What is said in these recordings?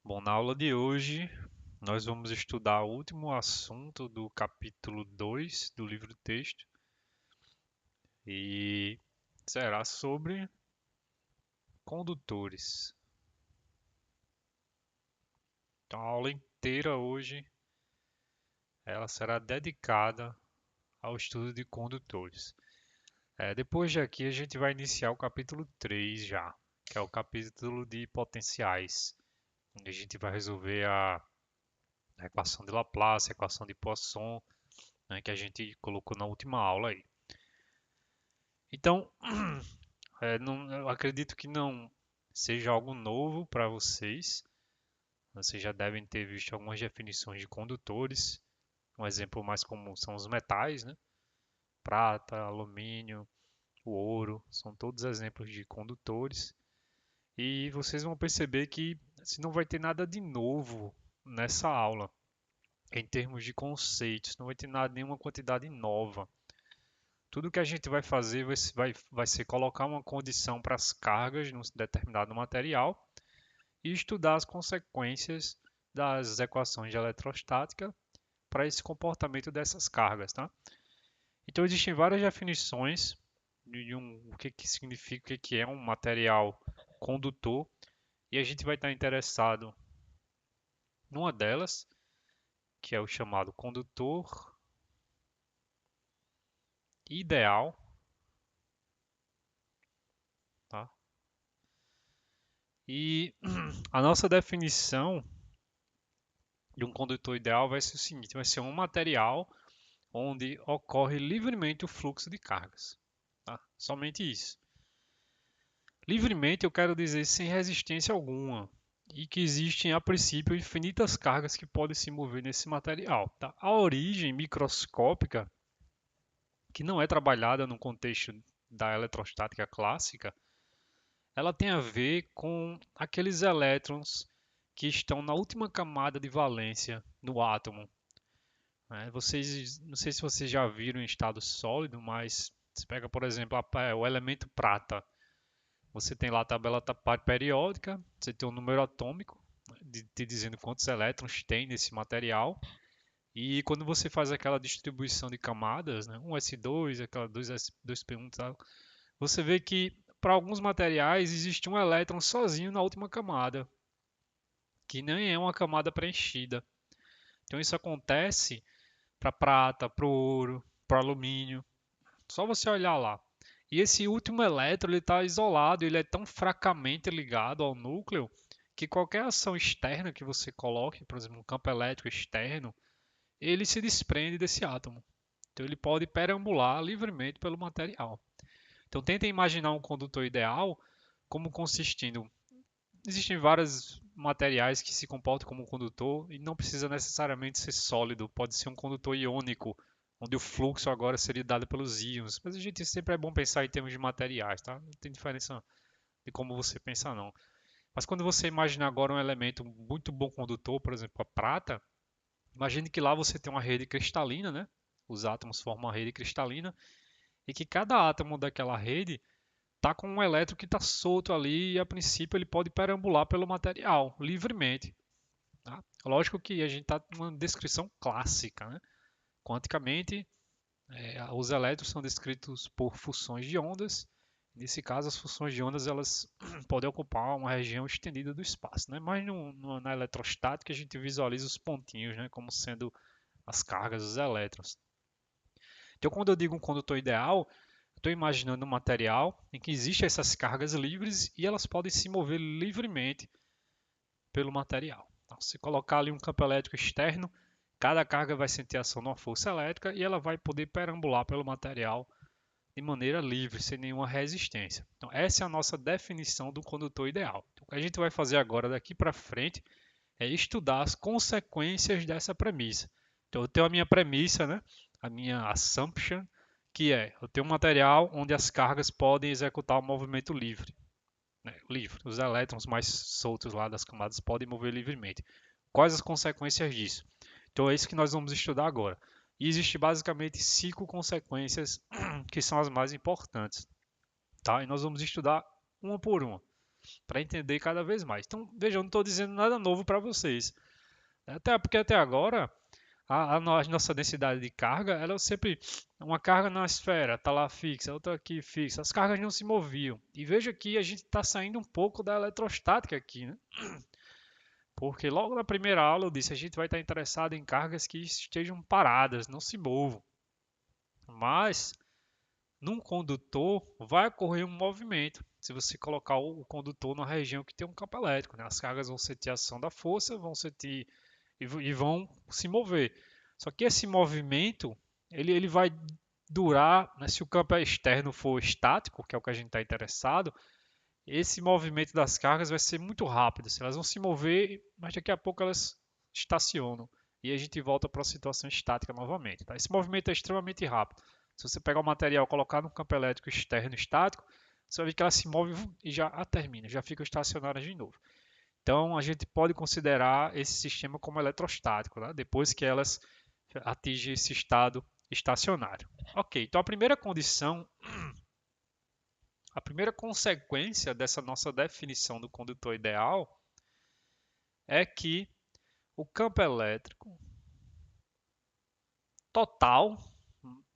Bom, na aula de hoje nós vamos estudar o último assunto do capítulo 2 do livro-texto e será sobre condutores. Então a aula inteira hoje ela será dedicada ao estudo de condutores. Depois de aqui a gente vai iniciar o capítulo 3 já, que é o capítulo de potenciais, onde a gente vai resolver a equação de Laplace, a equação de Poisson, né, que a gente colocou na última aula aí. Então, eu acredito que não seja algo novo para vocês. Vocês já devem ter visto algumas definições de condutores. Um exemplo mais comum são os metais, né? Prata, alumínio, o ouro, são todos exemplos de condutores. E vocês vão perceber que assim, não vai ter nada de novo nessa aula, em termos de conceitos, não vai ter nada, nenhuma quantidade nova. Tudo que a gente vai fazer vai ser colocar uma condição para as cargas num determinado material e estudar as consequências das equações de eletrostática para esse comportamento dessas cargas, tá? Então existem várias definições de o que significa, o que é um material condutor, e a gente vai estar interessado numa delas, que é o chamado condutor ideal, tá? E a nossa definição de um condutor ideal vai ser o seguinte: vai ser um material onde ocorre livremente o fluxo de cargas. Tá? Somente isso. Livremente eu quero dizer sem resistência alguma e que existem a princípio infinitas cargas que podem se mover nesse material. Tá? A origem microscópica, que não é trabalhada no contexto da eletrostática clássica, ela tem a ver com aqueles elétrons que estão na última camada de valência no átomo. Não sei se vocês já viram em estado sólido, mas você pega, por exemplo, o elemento prata. Você tem lá a tabela periódica, você tem o número atômico, né, te dizendo quantos elétrons tem nesse material. E quando você faz aquela distribuição de camadas, né, 1s2, aquela 2p1, tal, você vê que para alguns materiais existe um elétron sozinho na última camada, que nem é uma camada preenchida. Então isso acontece para prata, para ouro, para alumínio. Só você olhar lá. E esse último elétron ele está isolado, ele é tão fracamente ligado ao núcleo que qualquer ação externa que você coloque, por exemplo, um campo elétrico externo, ele se desprende desse átomo. Então ele pode perambular livremente pelo material. Então tentem imaginar um condutor ideal como consistindo. Existem vários materiais que se comportam como um condutor e não precisa necessariamente ser sólido, pode ser um condutor iônico, onde o fluxo agora seria dado pelos íons. Mas a gente sempre é bom pensar em termos de materiais, tá? Não tem diferença de como você pensa, não. Mas quando você imagina agora um elemento muito bom condutor, por exemplo, a prata, imagine que lá você tem uma rede cristalina, né? Os átomos formam uma rede cristalina e que cada átomo daquela rede está com um elétron que está solto ali e a princípio ele pode perambular pelo material livremente. Tá? Lógico que a gente está numa descrição clássica, né? Quanticamente, os elétrons são descritos por funções de ondas. Nesse caso, as funções de ondas elas podem ocupar uma região estendida do espaço, né? Mas na eletrostática a gente visualiza os pontinhos, né? Como sendo as cargas dos elétrons. Então, quando eu digo um condutor ideal, estou imaginando um material em que existem essas cargas livres e elas podem se mover livremente pelo material. Então, se colocar ali um campo elétrico externo, cada carga vai sentir a ação de uma força elétrica e ela vai poder perambular pelo material de maneira livre, sem nenhuma resistência. Então, essa é a nossa definição do condutor ideal. Então, o que a gente vai fazer agora, daqui para frente, é estudar as consequências dessa premissa. Então, eu tenho a minha premissa, né? A minha assumption, que é, eu tenho um material onde as cargas podem executar o movimento livre. Né? Livre. Os elétrons mais soltos lá das camadas podem mover livremente. Quais as consequências disso? Então, é isso que nós vamos estudar agora. E existe basicamente 5 consequências que são as mais importantes. Tá? E nós vamos estudar uma por uma. para entender cada vez mais. Então, vejam, eu não estou dizendo nada novo para vocês. Até porque até agora a nossa densidade de carga, ela é sempre uma carga na esfera, está lá fixa, outra aqui fixa. As cargas não se moviam. E veja que a gente está saindo um pouco da eletrostática aqui, né? Porque logo na primeira aula eu disse, a gente vai estar interessado em cargas que estejam paradas, não se movam. Mas num condutor vai ocorrer um movimento. Se você colocar o condutor numa região que tem um campo elétrico, né? As cargas vão sentir a ação da força, vão sentir e vão se mover. Só que esse movimento ele vai durar, né? Se o campo externo for estático, que é o que a gente está interessado, esse movimento das cargas vai ser muito rápido. Assim, elas vão se mover, mas daqui a pouco elas estacionam. E a gente volta para a situação estática novamente. Tá? Esse movimento é extremamente rápido. Se você pegar o material e colocar no campo elétrico externo estático, você vai ver que ela se move e já termina, já fica estacionária de novo. Então a gente pode considerar esse sistema como eletrostático, né? Depois que elas atingem esse estado estacionário. Ok, então a primeira condição, a primeira consequência dessa nossa definição do condutor ideal é que o campo elétrico total,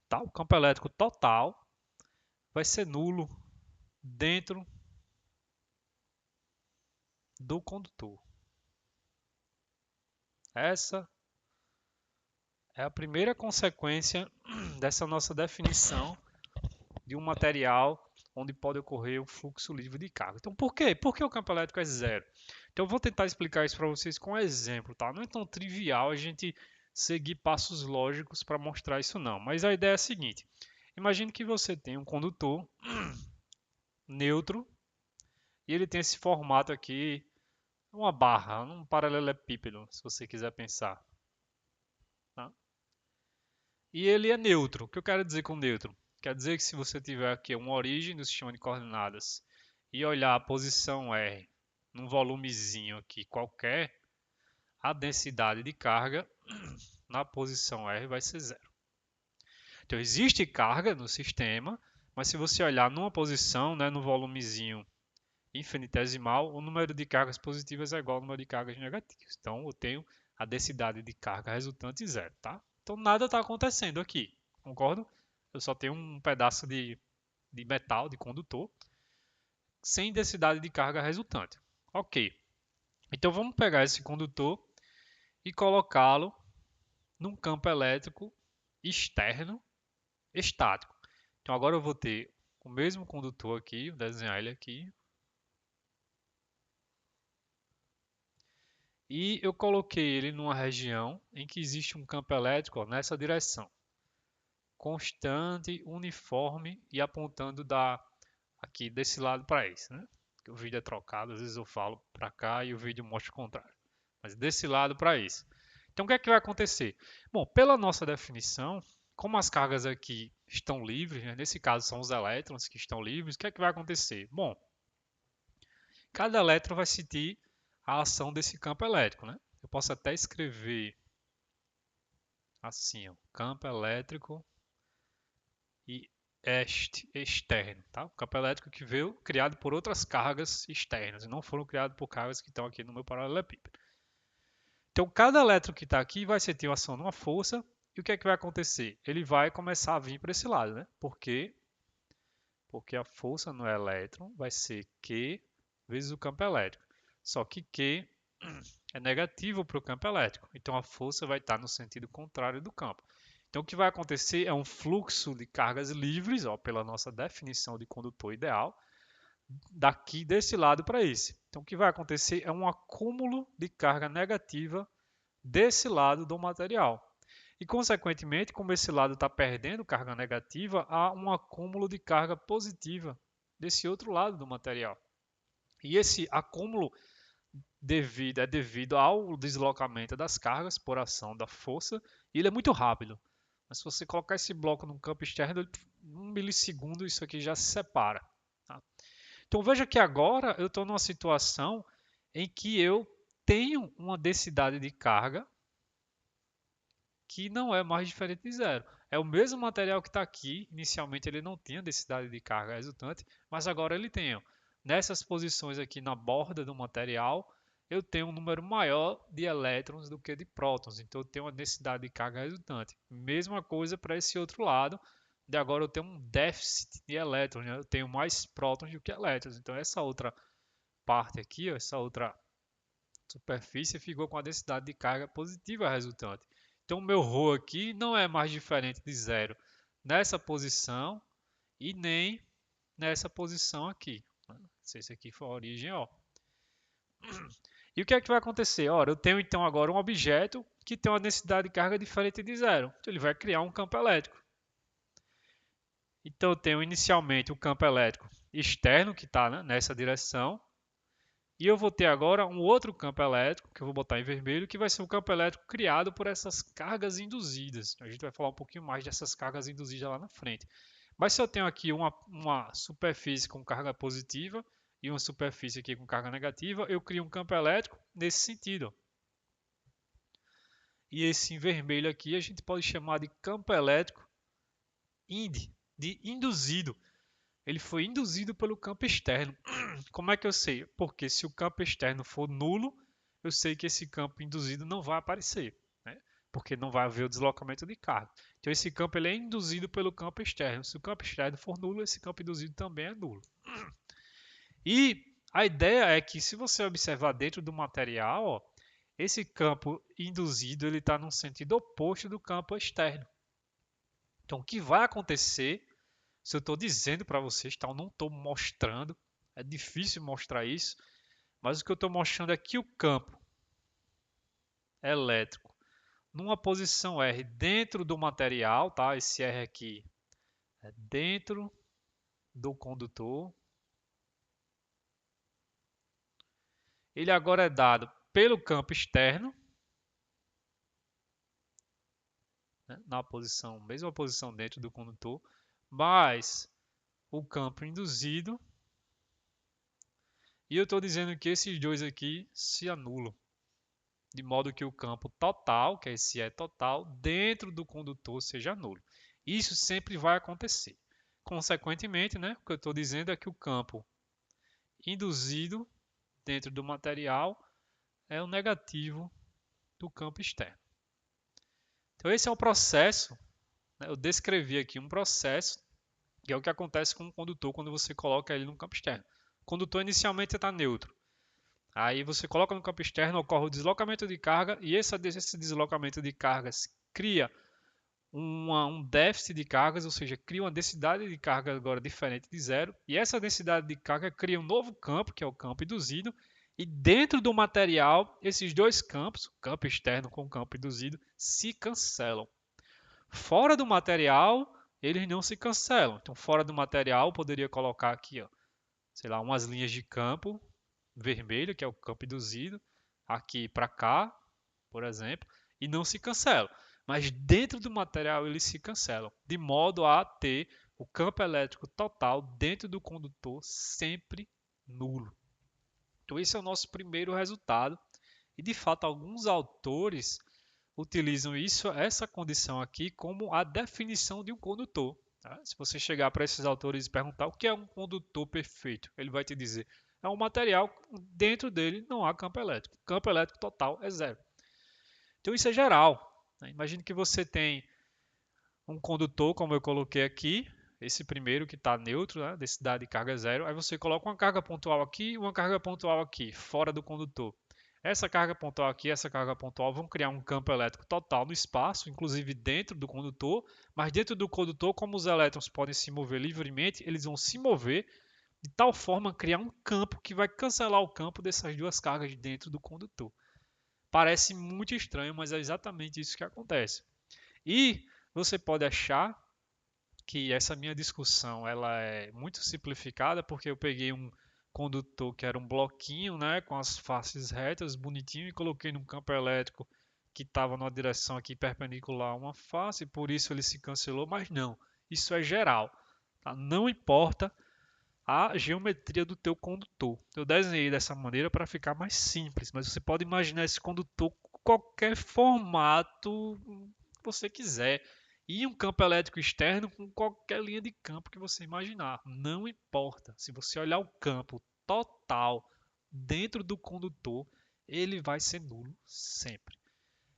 tá? O campo elétrico total vai ser nulo dentro do condutor. Essa é a primeira consequência dessa nossa definição de um material onde pode ocorrer um fluxo livre de carga. Então, por quê? Por que o campo elétrico é zero? Então, eu vou tentar explicar isso para vocês com um exemplo, tá? Não é tão trivial a gente seguir passos lógicos para mostrar isso não, mas a ideia é a seguinte. Imagine que você tem um condutor neutro e ele tem esse formato aqui, uma barra, um paralelepípedo, se você quiser pensar. Tá? E ele é neutro. O que eu quero dizer com neutro? Quer dizer que se você tiver aqui uma origem do sistema de coordenadas e olhar a posição R num volumezinho aqui qualquer, a densidade de carga na posição R vai ser zero. Então existe carga no sistema, mas se você olhar numa posição, né, no volumezinho infinitesimal, o número de cargas positivas é igual ao número de cargas negativas. Então eu tenho a densidade de carga resultante zero, tá? Então nada está acontecendo aqui, concordo? Eu só tenho um pedaço de metal, de condutor, sem densidade de carga resultante. Ok. Então vamos pegar esse condutor e colocá-lo num campo elétrico externo estático. Então agora eu vou ter o mesmo condutor aqui, vou desenhar ele aqui. E eu coloquei ele numa região em que existe um campo elétrico ó, nessa direção. Constante, uniforme e apontando aqui desse lado para esse. Né? O vídeo é trocado, às vezes eu falo para cá e o vídeo mostra o contrário. Mas desse lado para esse. Então o que é que vai acontecer? Bom, pela nossa definição, como as cargas aqui estão livres, né? Nesse caso são os elétrons que estão livres, o que é que vai acontecer? Bom, cada elétron vai sentir a ação desse campo elétrico, né? Eu posso até escrever assim, ó, campo elétrico e externo, tá? O campo elétrico que veio criado por outras cargas externas, e não foram criados por cargas que estão aqui no meu paralelepípedo. Então, cada elétron que está aqui vai sentir uma ação numa força, e o que é que vai acontecer? Ele vai começar a vir para esse lado, né? Por quê? Porque a força no elétron vai ser Q vezes o campo elétrico. Só que Q é negativo para o campo elétrico, então a força vai estar no sentido contrário do campo. Então o que vai acontecer é um fluxo de cargas livres, ó, pela nossa definição de condutor ideal, daqui desse lado para esse. Então o que vai acontecer é um acúmulo de carga negativa desse lado do material. E, consequentemente, como esse lado está perdendo carga negativa, há um acúmulo de carga positiva desse outro lado do material. E esse acúmulo é devido ao deslocamento das cargas por ação da força, e ele é muito rápido. Mas se você colocar esse bloco num campo externo, em 1 milissegundo isso aqui já se separa. Tá? Então veja que agora eu estou numa situação em que eu tenho uma densidade de carga que não é mais diferente de zero. É o mesmo material que está aqui. Inicialmente ele não tinha densidade de carga resultante, mas agora ele tem. Ó. nessas posições aqui na borda do material, eu tenho um número maior de elétrons do que de prótons, então eu tenho uma densidade de carga resultante. Mesma coisa para esse outro lado, de agora eu tenho um déficit de elétrons, né? Eu tenho mais prótons do que elétrons, então essa outra parte aqui, ó, essa outra superfície ficou com a densidade de carga positiva resultante. Então o meu ρ aqui não é mais diferente de zero nessa posição e nem nessa posição aqui. Se esse aqui for a origem, ó. E o que é que vai acontecer? Ora, eu tenho então agora um objeto que tem uma densidade de carga diferente de zero. Então ele vai criar um campo elétrico. Então eu tenho inicialmente o campo elétrico externo que está, né, nessa direção. E eu vou ter agora um outro campo elétrico, que eu vou botar em vermelho, que vai ser um campo elétrico criado por essas cargas induzidas. A gente vai falar um pouquinho mais dessas cargas induzidas lá na frente. Mas se eu tenho aqui uma superfície com carga positiva e uma superfície aqui com carga negativa, eu crio um campo elétrico nesse sentido. E esse em vermelho aqui a gente pode chamar de campo elétrico de induzido. Ele foi induzido pelo campo externo. Como é que eu sei? Porque se o campo externo for nulo, eu sei que esse campo induzido não vai aparecer, né? Porque não vai haver o deslocamento de carga. Então esse campo ele é induzido pelo campo externo. Se o campo externo for nulo, esse campo induzido também é nulo. E a ideia é que se você observar dentro do material, ó, esse campo induzido ele está no sentido oposto do campo externo. Então o que vai acontecer se eu estou dizendo para vocês, tá? Eu não estou mostrando, é difícil mostrar isso, mas o que eu estou mostrando é que o campo elétrico, numa posição R dentro do material, tá? Esse R aqui é dentro do condutor. Ele agora é dado pelo campo externo, né? Na posição, mesma posição dentro do condutor, mais o campo induzido. E eu estou dizendo que esses dois aqui se anulam, de modo que o campo total, que é esse E total, dentro do condutor seja nulo. Isso sempre vai acontecer. Consequentemente, né, o que eu estou dizendo é que o campo induzido dentro do material é o negativo do campo externo. Então esse é o processo, né, eu descrevi aqui um processo, que é o que acontece com o condutor quando você coloca ele no campo externo. O condutor inicialmente está neutro. Aí você coloca no campo externo, ocorre o deslocamento de carga e esse deslocamento de cargas cria um déficit de cargas, ou seja, cria uma densidade de carga agora diferente de zero. E essa densidade de carga cria um novo campo, que é o campo induzido. E dentro do material, esses dois campos, o campo externo com o campo induzido, se cancelam. Fora do material, eles não se cancelam. Então, fora do material, eu poderia colocar aqui, ó, sei lá, umas linhas de campo vermelho, que é o campo induzido, aqui para cá, por exemplo, e não se cancelam. Mas dentro do material eles se cancelam, de modo a ter o campo elétrico total dentro do condutor sempre nulo. Então esse é o nosso primeiro resultado. E de fato alguns autores utilizam essa condição aqui como a definição de um condutor. Tá? Se você chegar para esses autores e perguntar o que é um condutor perfeito, ele vai te dizer é um material dentro dele não há campo elétrico. O campo elétrico total é zero. Então isso é geral. Né? Imagine que você tem um condutor, como eu coloquei aqui, esse primeiro que está neutro, né? Densidade de carga zero. Aí você coloca uma carga pontual aqui e uma carga pontual aqui, fora do condutor. Essa carga pontual aqui e essa carga pontual vão criar um campo elétrico total no espaço, inclusive dentro do condutor, mas dentro do condutor, como os elétrons podem se mover livremente, eles vão se mover de tal forma a criar um campo que vai cancelar o campo dessas duas cargas dentro do condutor. Parece muito estranho, mas é exatamente isso que acontece. E você pode achar que essa minha discussão ela é muito simplificada porque eu peguei um condutor que era um bloquinho, né, com as faces retas, bonitinho, e coloquei num campo elétrico que estava numa direção aqui perpendicular a uma face, por isso ele se cancelou, mas não, isso é geral. Tá? Não importa a geometria do teu condutor. Eu desenhei dessa maneira para ficar mais simples, mas você pode imaginar esse condutor com qualquer formato que você quiser. E um campo elétrico externo com qualquer linha de campo que você imaginar. Não importa. Se você olhar o campo total dentro do condutor, ele vai ser nulo sempre.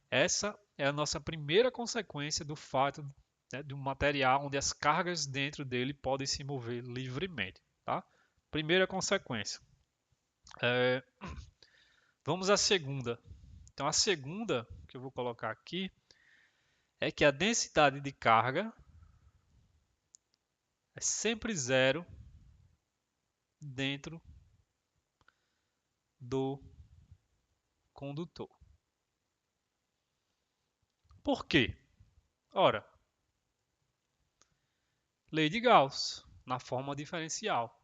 Essa é a nossa primeira consequência do fato, né, de um material onde as cargas dentro dele podem se mover livremente. Tá? Primeira consequência. Vamos à segunda. Então, a segunda que eu vou colocar aqui é que a densidade de carga é sempre zero dentro do condutor. Por quê? Ora, lei de Gauss, na forma diferencial.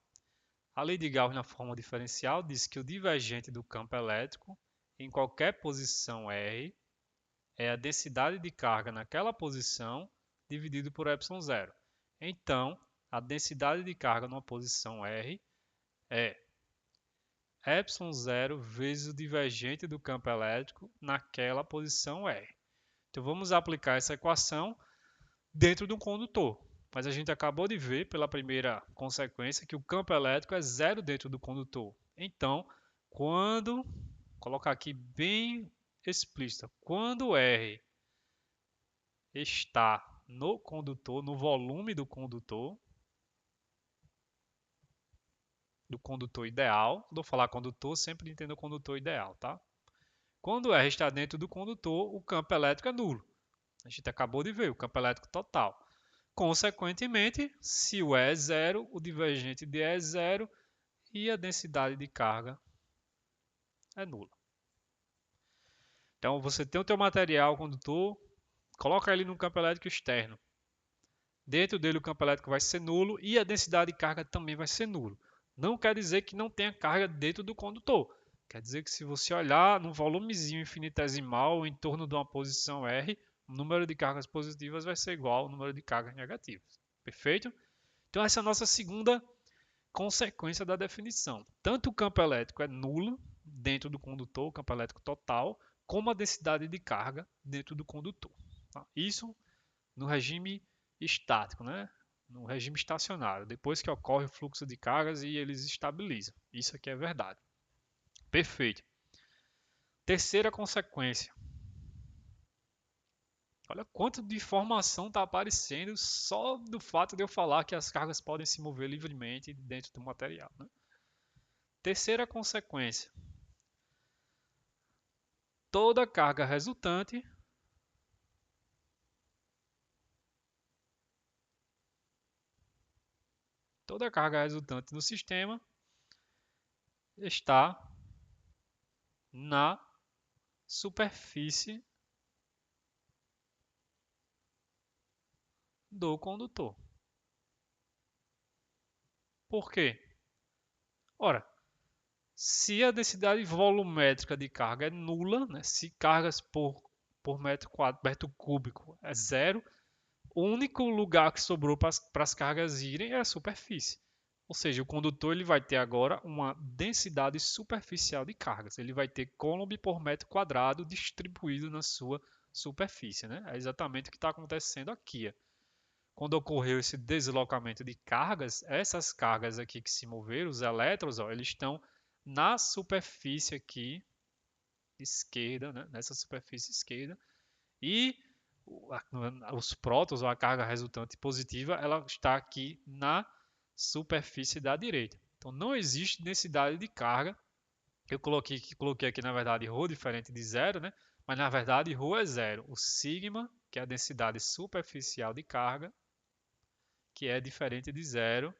A lei de Gauss na forma diferencial diz que o divergente do campo elétrico em qualquer posição R é a densidade de carga naquela posição dividido por ε0. Então, a densidade de carga numa posição R é ε0 vezes o divergente do campo elétrico naquela posição R. Então, vamos aplicar essa equação dentro de um condutor. Mas a gente acabou de ver, pela primeira consequência, que o campo elétrico é zero dentro do condutor. Então, quando, colocar aqui bem explícito, quando R está no condutor, no volume do condutor ideal, vou falar condutor, sempre entendo o condutor ideal, tá? Quando R está dentro do condutor, o campo elétrico é nulo. A gente acabou de ver, o campo elétrico total. Consequentemente, se o E é zero, o divergente de E é zero e a densidade de carga é nula. Então, você tem o teu material condutor, coloca ele no campo elétrico externo. Dentro dele o campo elétrico vai ser nulo e a densidade de carga também vai ser nulo. Não quer dizer que não tenha carga dentro do condutor. Quer dizer que se você olhar no volumezinho infinitesimal em torno de uma posição R, o número de cargas positivas vai ser igual ao número de cargas negativas. Perfeito? Então essa é a nossa segunda consequência da definição. Tanto o campo elétrico é nulo dentro do condutor, o campo elétrico total, como a densidade de carga dentro do condutor. Tá? Isso no regime estático, né? No regime estacionário, depois que ocorre o fluxo de cargas e eles estabilizam. Isso aqui é verdade. Perfeito. Terceira consequência. Olha quanto de informação está aparecendo só do fato de eu falar que as cargas podem se mover livremente dentro do material. Né? Terceira consequência. Toda carga resultante no sistema está na superfície do condutor. Por quê? Ora, se a densidade volumétrica de carga é nula, né, se cargas por metro cúbico é zero, o único lugar que sobrou para as cargas irem é a superfície. Ou seja, o condutor ele vai ter agora uma densidade superficial de cargas. Ele vai ter Coulomb por metro quadrado distribuído na sua superfície. Né? É exatamente o que está acontecendo aqui. Quando ocorreu esse deslocamento de cargas, essas cargas aqui que se moveram, os elétrons, ó, eles estão na superfície aqui esquerda, né? Nessa superfície esquerda, e os prótons, ou a carga resultante positiva, ela está aqui na superfície da direita. Então não existe densidade de carga. Eu coloquei aqui, na verdade, ρ diferente de zero, né? Mas na verdade ρ é zero. O sigma, que é a densidade superficial de carga, que é diferente de zero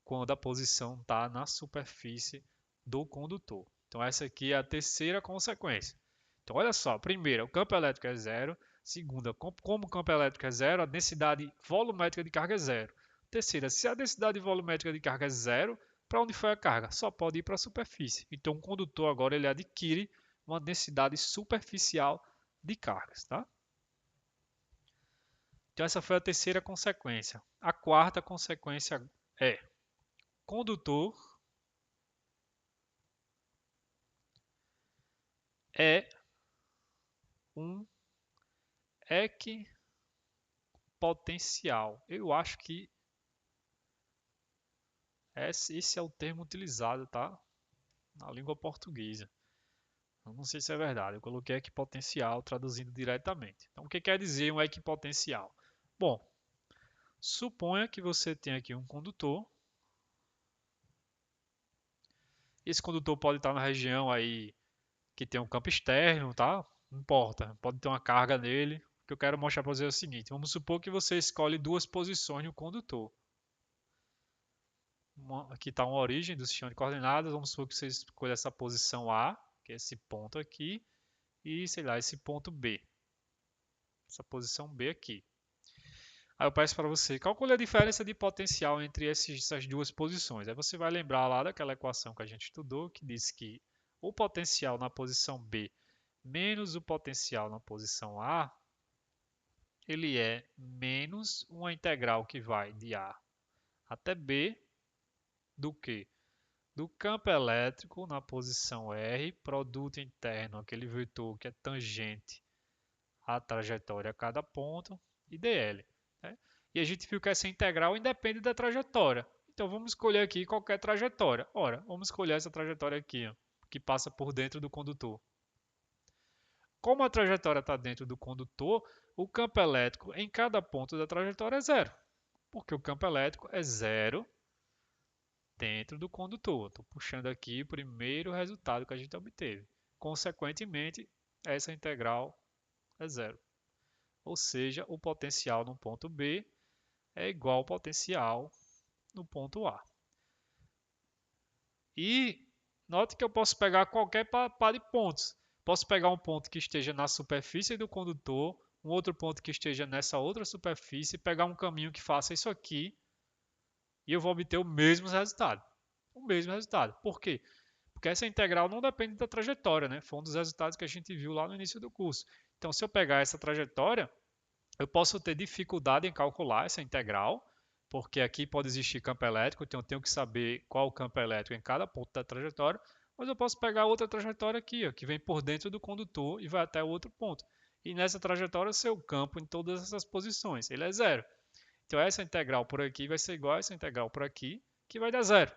quando a posição está na superfície do condutor. Então essa aqui é a terceira consequência. Então olha só, primeira, o campo elétrico é zero. Segunda, como o campo elétrico é zero, a densidade volumétrica de carga é zero. Terceira, se a densidade volumétrica de carga é zero, para onde foi a carga? Só pode ir para a superfície. Então o condutor agora ele adquire uma densidade superficial de cargas. Tá? Então essa foi a terceira consequência. A quarta consequência é: condutor é um equipotencial. Eu acho que Esse é o termo utilizado, tá? Na língua portuguesa. Eu não sei se é verdade. Eu coloquei equipotencial traduzindo diretamente. Então, o que quer dizer um equipotencial? Bom, suponha que você tem aqui um condutor. Esse condutor pode estar na região aí que tem um campo externo, tá? Não importa, pode ter uma carga nele. O que eu quero mostrar para você é o seguinte: vamos supor que você escolhe duas posições no condutor. Aqui está uma origem do sistema de coordenadas. Vamos supor que você escolha essa posição A, que é esse ponto aqui, e sei lá, esse ponto B, essa posição B aqui. Aí eu peço para você, calcule a diferença de potencial entre essas duas posições. Aí você vai lembrar lá daquela equação que a gente estudou, que diz que o potencial na posição B menos o potencial na posição A, ele é menos uma integral que vai de A até B do que do campo elétrico na posição R, produto interno, aquele vetor que é tangente à trajetória a cada ponto, e dl. Né? E a gente viu que essa integral independe da trajetória. Então vamos escolher aqui qualquer trajetória. Ora, vamos escolher essa trajetória aqui, ó, que passa por dentro do condutor. Como a trajetória está dentro do condutor, o campo elétrico em cada ponto da trajetória é zero, porque o campo elétrico é zero dentro do condutor. Estou puxando aqui o primeiro resultado que a gente obteve. Consequentemente, essa integral é zero. Ou seja, o potencial no ponto B é igual ao potencial no ponto A. E note que eu posso pegar qualquer par de pontos. Posso pegar um ponto que esteja na superfície do condutor, um outro ponto que esteja nessa outra superfície, pegar um caminho que faça isso aqui e eu vou obter o mesmo resultado. O mesmo resultado. Por quê? Porque essa integral não depende da trajetória, né? Foi um dos resultados que a gente viu lá no início do curso. Então, se eu pegar essa trajetória, eu posso ter dificuldade em calcular essa integral, porque aqui pode existir campo elétrico, então eu tenho que saber qual o campo elétrico em cada ponto da trajetória, mas eu posso pegar outra trajetória aqui, ó, que vem por dentro do condutor e vai até o outro ponto. E nessa trajetória, o seu campo em todas essas posições, ele é zero. Então essa integral por aqui vai ser igual a essa integral por aqui, que vai dar zero.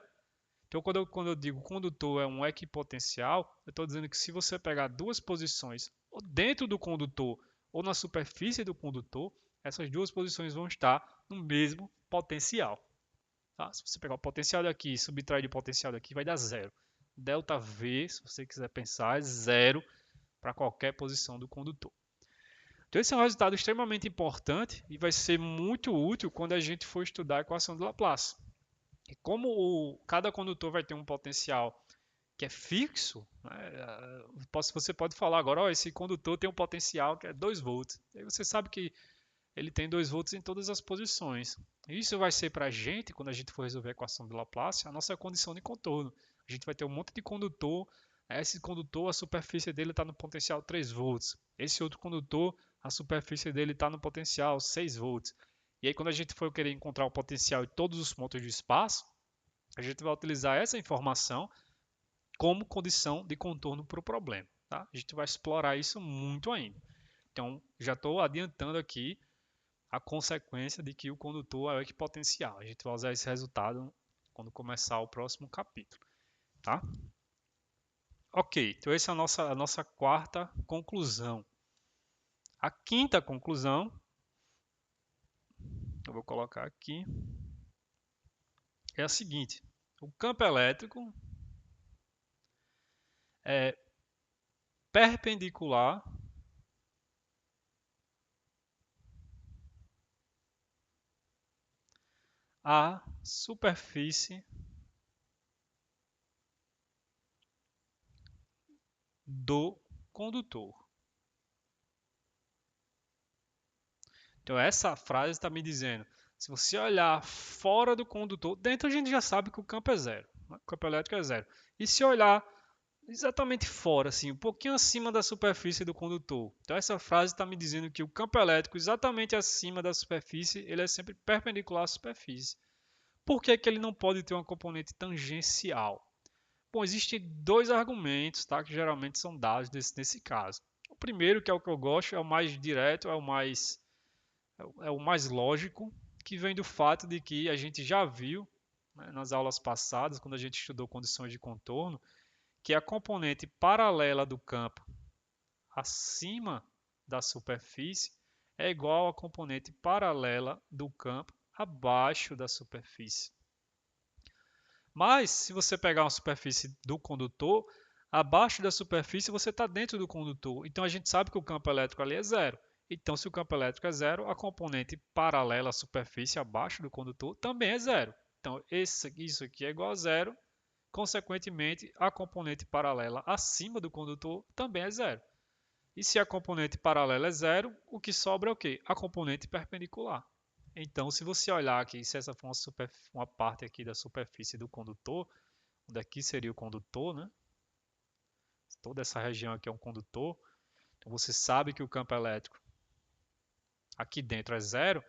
Então quando eu digo condutor é um equipotencial, eu estou dizendo que se você pegar duas posições dentro do condutor ou na superfície do condutor, essas duas posições vão estar no mesmo potencial. Tá? Se você pegar o potencial daqui e subtrair o potencial daqui, vai dar zero. Delta V, se você quiser pensar, é zero para qualquer posição do condutor. Então esse é um resultado extremamente importante e vai ser muito útil quando a gente for estudar a equação de Laplace. E como cada condutor vai ter um potencial que é fixo, né, você pode falar agora, esse condutor tem um potencial que é 2 volts. E aí você sabe que ele tem 2 volts em todas as posições. Isso vai ser para a gente, quando a gente for resolver a equação de Laplace, a nossa condição de contorno. A gente vai ter um monte de condutor. Esse condutor, a superfície dele está no potencial 3 volts. Esse outro condutor, a superfície dele está no potencial 6 volts. E aí, quando a gente for querer encontrar o potencial em todos os pontos do espaço, a gente vai utilizar essa informação como condição de contorno para o problema. Tá? A gente vai explorar isso muito ainda. Então, já estou adiantando aqui a consequência de que o condutor é o equipotencial. A gente vai usar esse resultado quando começar o próximo capítulo. Tá? Ok, então essa é a nossa quarta conclusão. A quinta conclusão, eu vou colocar aqui, é a seguinte. O campo elétrico é perpendicular à superfície do condutor. Então essa frase está me dizendo, se você olhar fora do condutor, dentro a gente já sabe que o campo é zero, né? O campo elétrico é zero. E se olhar exatamente fora, assim, um pouquinho acima da superfície do condutor. Então essa frase está me dizendo que o campo elétrico exatamente acima da superfície, ele é sempre perpendicular à superfície. Por que que ele não pode ter uma componente tangencial? Bom, existem dois argumentos, tá, que geralmente são dados nesse caso. O primeiro, que é o que eu gosto, é o mais direto, é o mais lógico, que vem do fato de que a gente já viu né, nas aulas passadas, quando a gente estudou condições de contorno, que a componente paralela do campo acima da superfície é igual à componente paralela do campo abaixo da superfície. Mas, se você pegar uma superfície do condutor, abaixo da superfície você está dentro do condutor. Então, a gente sabe que o campo elétrico ali é zero. Então, se o campo elétrico é zero, a componente paralela à superfície abaixo do condutor também é zero. Então, isso aqui é igual a zero. Consequentemente, a componente paralela acima do condutor também é zero. E se a componente paralela é zero, o que sobra é o quê? A componente perpendicular. Então, se você olhar aqui, se essa for uma parte aqui da superfície do condutor, onde aqui seria o condutor, né? Toda essa região aqui é um condutor. Então, você sabe que o campo elétrico aqui dentro é zero.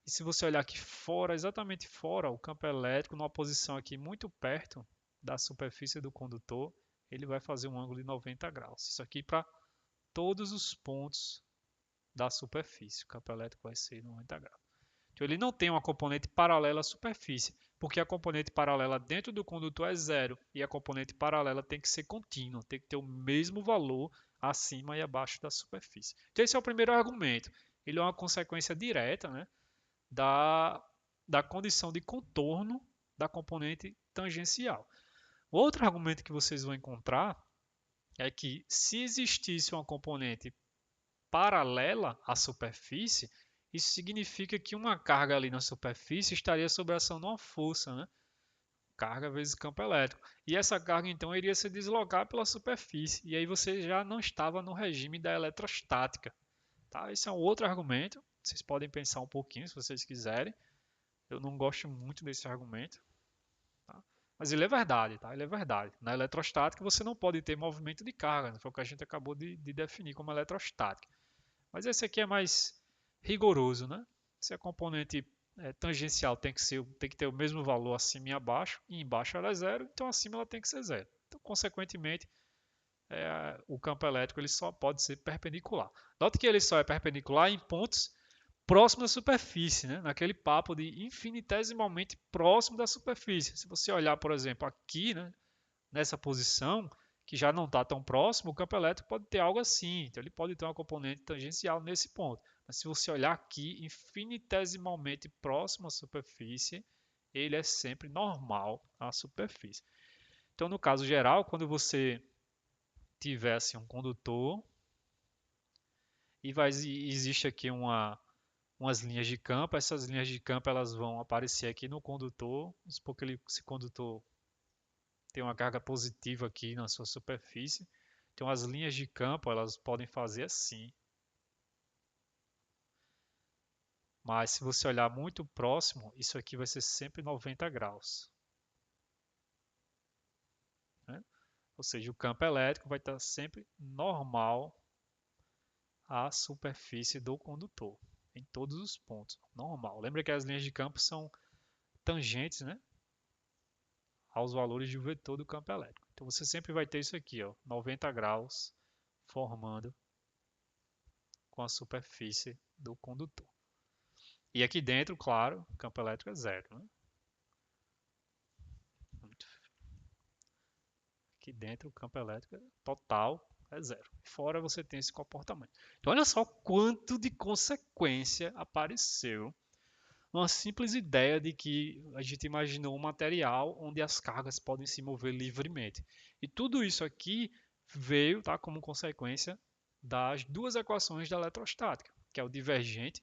E se você olhar aqui fora, exatamente fora, o campo elétrico, numa posição aqui muito perto da superfície do condutor, ele vai fazer um ângulo de 90 graus. Isso aqui para todos os pontos da superfície. O campo elétrico vai ser 90 graus. Então, ele não tem uma componente paralela à superfície, porque a componente paralela dentro do condutor é zero e a componente paralela tem que ser contínua, tem que ter o mesmo valor acima e abaixo da superfície. Então, esse é o primeiro argumento. Ele é uma consequência direta, né, da condição de contorno da componente tangencial. O outro argumento que vocês vão encontrar é que se existisse uma componente paralela à superfície, isso significa que uma carga ali na superfície estaria sob a ação de uma força, né? Carga vezes campo elétrico. E essa carga então iria se deslocar pela superfície, e aí você já não estava no regime da eletrostática. Tá? Esse é um outro argumento, vocês podem pensar um pouquinho se vocês quiserem. Eu não gosto muito desse argumento, tá? Mas ele é verdade, tá? Ele é verdade. Na eletrostática você não pode ter movimento de carga, né? Foi o que a gente acabou de definir como eletrostática. Mas esse aqui é mais rigoroso, né? Se a componente tangencial tem que ter o mesmo valor acima e abaixo, e embaixo ela é zero, então acima ela tem que ser zero. Então, consequentemente, o campo elétrico ele só pode ser perpendicular. Note que ele só é perpendicular em pontos próximos da superfície, né? Naquele papo de infinitesimalmente próximo da superfície. Se você olhar, por exemplo, aqui, né, nessa posição, que já não está tão próximo, o campo elétrico pode ter algo assim. Então, ele pode ter uma componente tangencial nesse ponto. Mas se você olhar aqui, infinitesimalmente próximo à superfície, ele é sempre normal à superfície. Então, no caso geral, quando você tivesse um condutor e existe aqui umas linhas de campo, essas linhas de campo elas vão aparecer aqui no condutor, porque esse condutor tem uma carga positiva aqui na sua superfície. Então as linhas de campo elas podem fazer assim. Mas se você olhar muito próximo, isso aqui vai ser sempre 90 graus, né? Ou seja, o campo elétrico vai estar sempre normal à superfície do condutor, em todos os pontos, normal. Lembra que as linhas de campo são tangentes, né, aos valores do vetor do campo elétrico. Então você sempre vai ter isso aqui, ó, 90 graus formando com a superfície do condutor. E aqui dentro, claro, o campo elétrico é zero, né? Aqui dentro o campo elétrico total é zero. Fora você tem esse comportamento. Então olha só quanto de consequência apareceu uma simples ideia de que a gente imaginou um material onde as cargas podem se mover livremente. E tudo isso aqui veio, tá, como consequência das duas equações da eletrostática, que é o divergente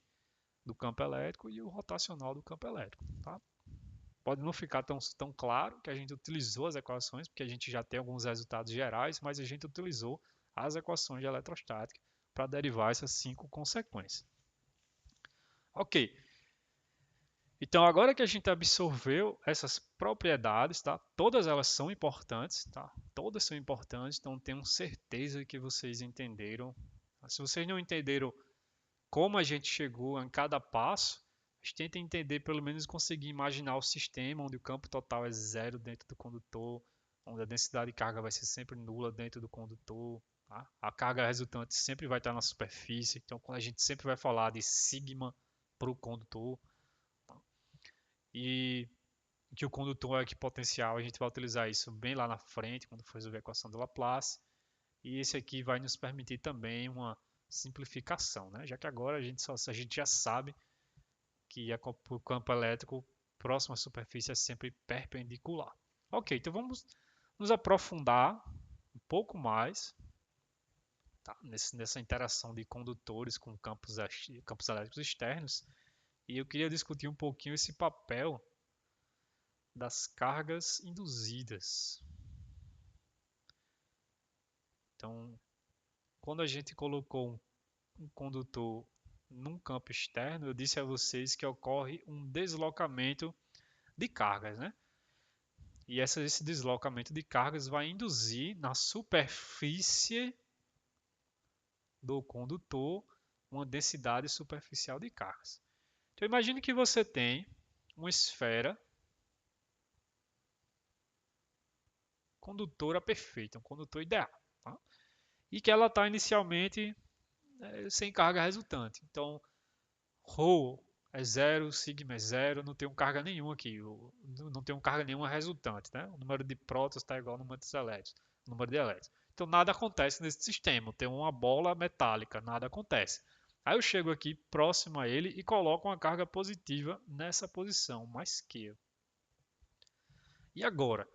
do campo elétrico e o rotacional do campo elétrico. Tá? Pode não ficar tão claro que a gente utilizou as equações, porque a gente já tem alguns resultados gerais, mas a gente utilizou as equações de eletrostática para derivar essas 5 consequências. Ok, então agora que a gente absorveu essas propriedades, tá? Todas elas são importantes, tá? Todas são importantes, então tenho certeza que vocês entenderam. Se vocês não entenderam como a gente chegou em cada passo, a gente tenta entender, pelo menos conseguir imaginar o sistema onde o campo total é zero dentro do condutor, onde a densidade de carga vai ser sempre nula dentro do condutor, tá? A carga resultante sempre vai estar na superfície, então a gente sempre vai falar de sigma para o condutor. E que o condutor é equipotencial, a gente vai utilizar isso bem lá na frente, quando for resolver a equação de Laplace. E esse aqui vai nos permitir também uma simplificação, né? Já que agora a gente já sabe que o campo elétrico próximo à superfície é sempre perpendicular. Ok, então vamos nos aprofundar um pouco mais, tá, nessa interação de condutores com campos elétricos externos. E eu queria discutir um pouquinho esse papel das cargas induzidas. Então, quando a gente colocou um condutor num campo externo, eu disse a vocês que ocorre um deslocamento de cargas, né? E esse deslocamento de cargas vai induzir na superfície do condutor uma densidade superficial de cargas. Então imagine que você tem uma esfera condutora perfeita, um condutor ideal, tá? E que ela está inicialmente sem carga resultante. Então, ρ é zero, sigma é zero, não tenho carga nenhuma aqui, não tenho carga nenhuma resultante, né? O número de prótons está igual ao número de elétrons, número de elétrons. Então nada acontece nesse sistema, tem uma bola metálica, nada acontece. Aí eu chego aqui próximo a ele e coloco uma carga positiva nessa posição, mais Q. E agora?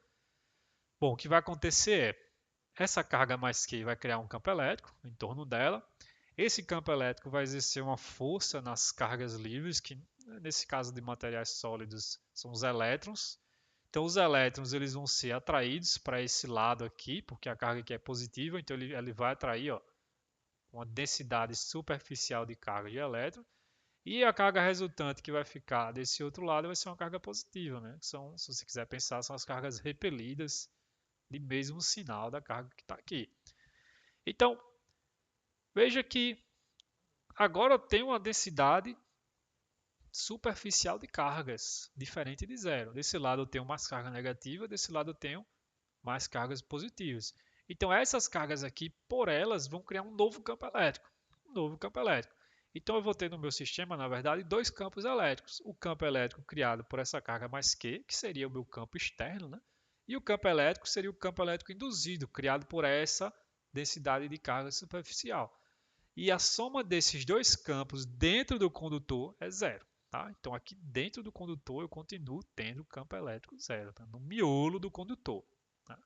Bom, o que vai acontecer é, essa carga mais Q vai criar um campo elétrico em torno dela. Esse campo elétrico vai exercer uma força nas cargas livres, que nesse caso de materiais sólidos são os elétrons. Então os elétrons eles vão ser atraídos para esse lado aqui, porque a carga aqui é positiva, então ele vai atrair, ó, uma densidade superficial de carga de elétron. E a carga resultante que vai ficar desse outro lado vai ser uma carga positiva, né? São, se você quiser pensar, são as cargas repelidas de mesmo sinal da carga que está aqui. Então, veja que agora eu tenho uma densidade superficial de cargas, diferente de zero. Desse lado eu tenho mais carga negativa, desse lado eu tenho mais cargas positivas. Então essas cargas aqui, por elas, vão criar um novo campo elétrico. Um novo campo elétrico. Então eu vou ter no meu sistema, na verdade, dois campos elétricos. O campo elétrico criado por essa carga mais Q, que seria o meu campo externo, né? E o campo elétrico seria o campo elétrico induzido, criado por essa densidade de carga superficial. E a soma desses dois campos dentro do condutor é zero. Tá? Então aqui dentro do condutor eu continuo tendo campo elétrico zero, tá? No miolo do condutor. Tá?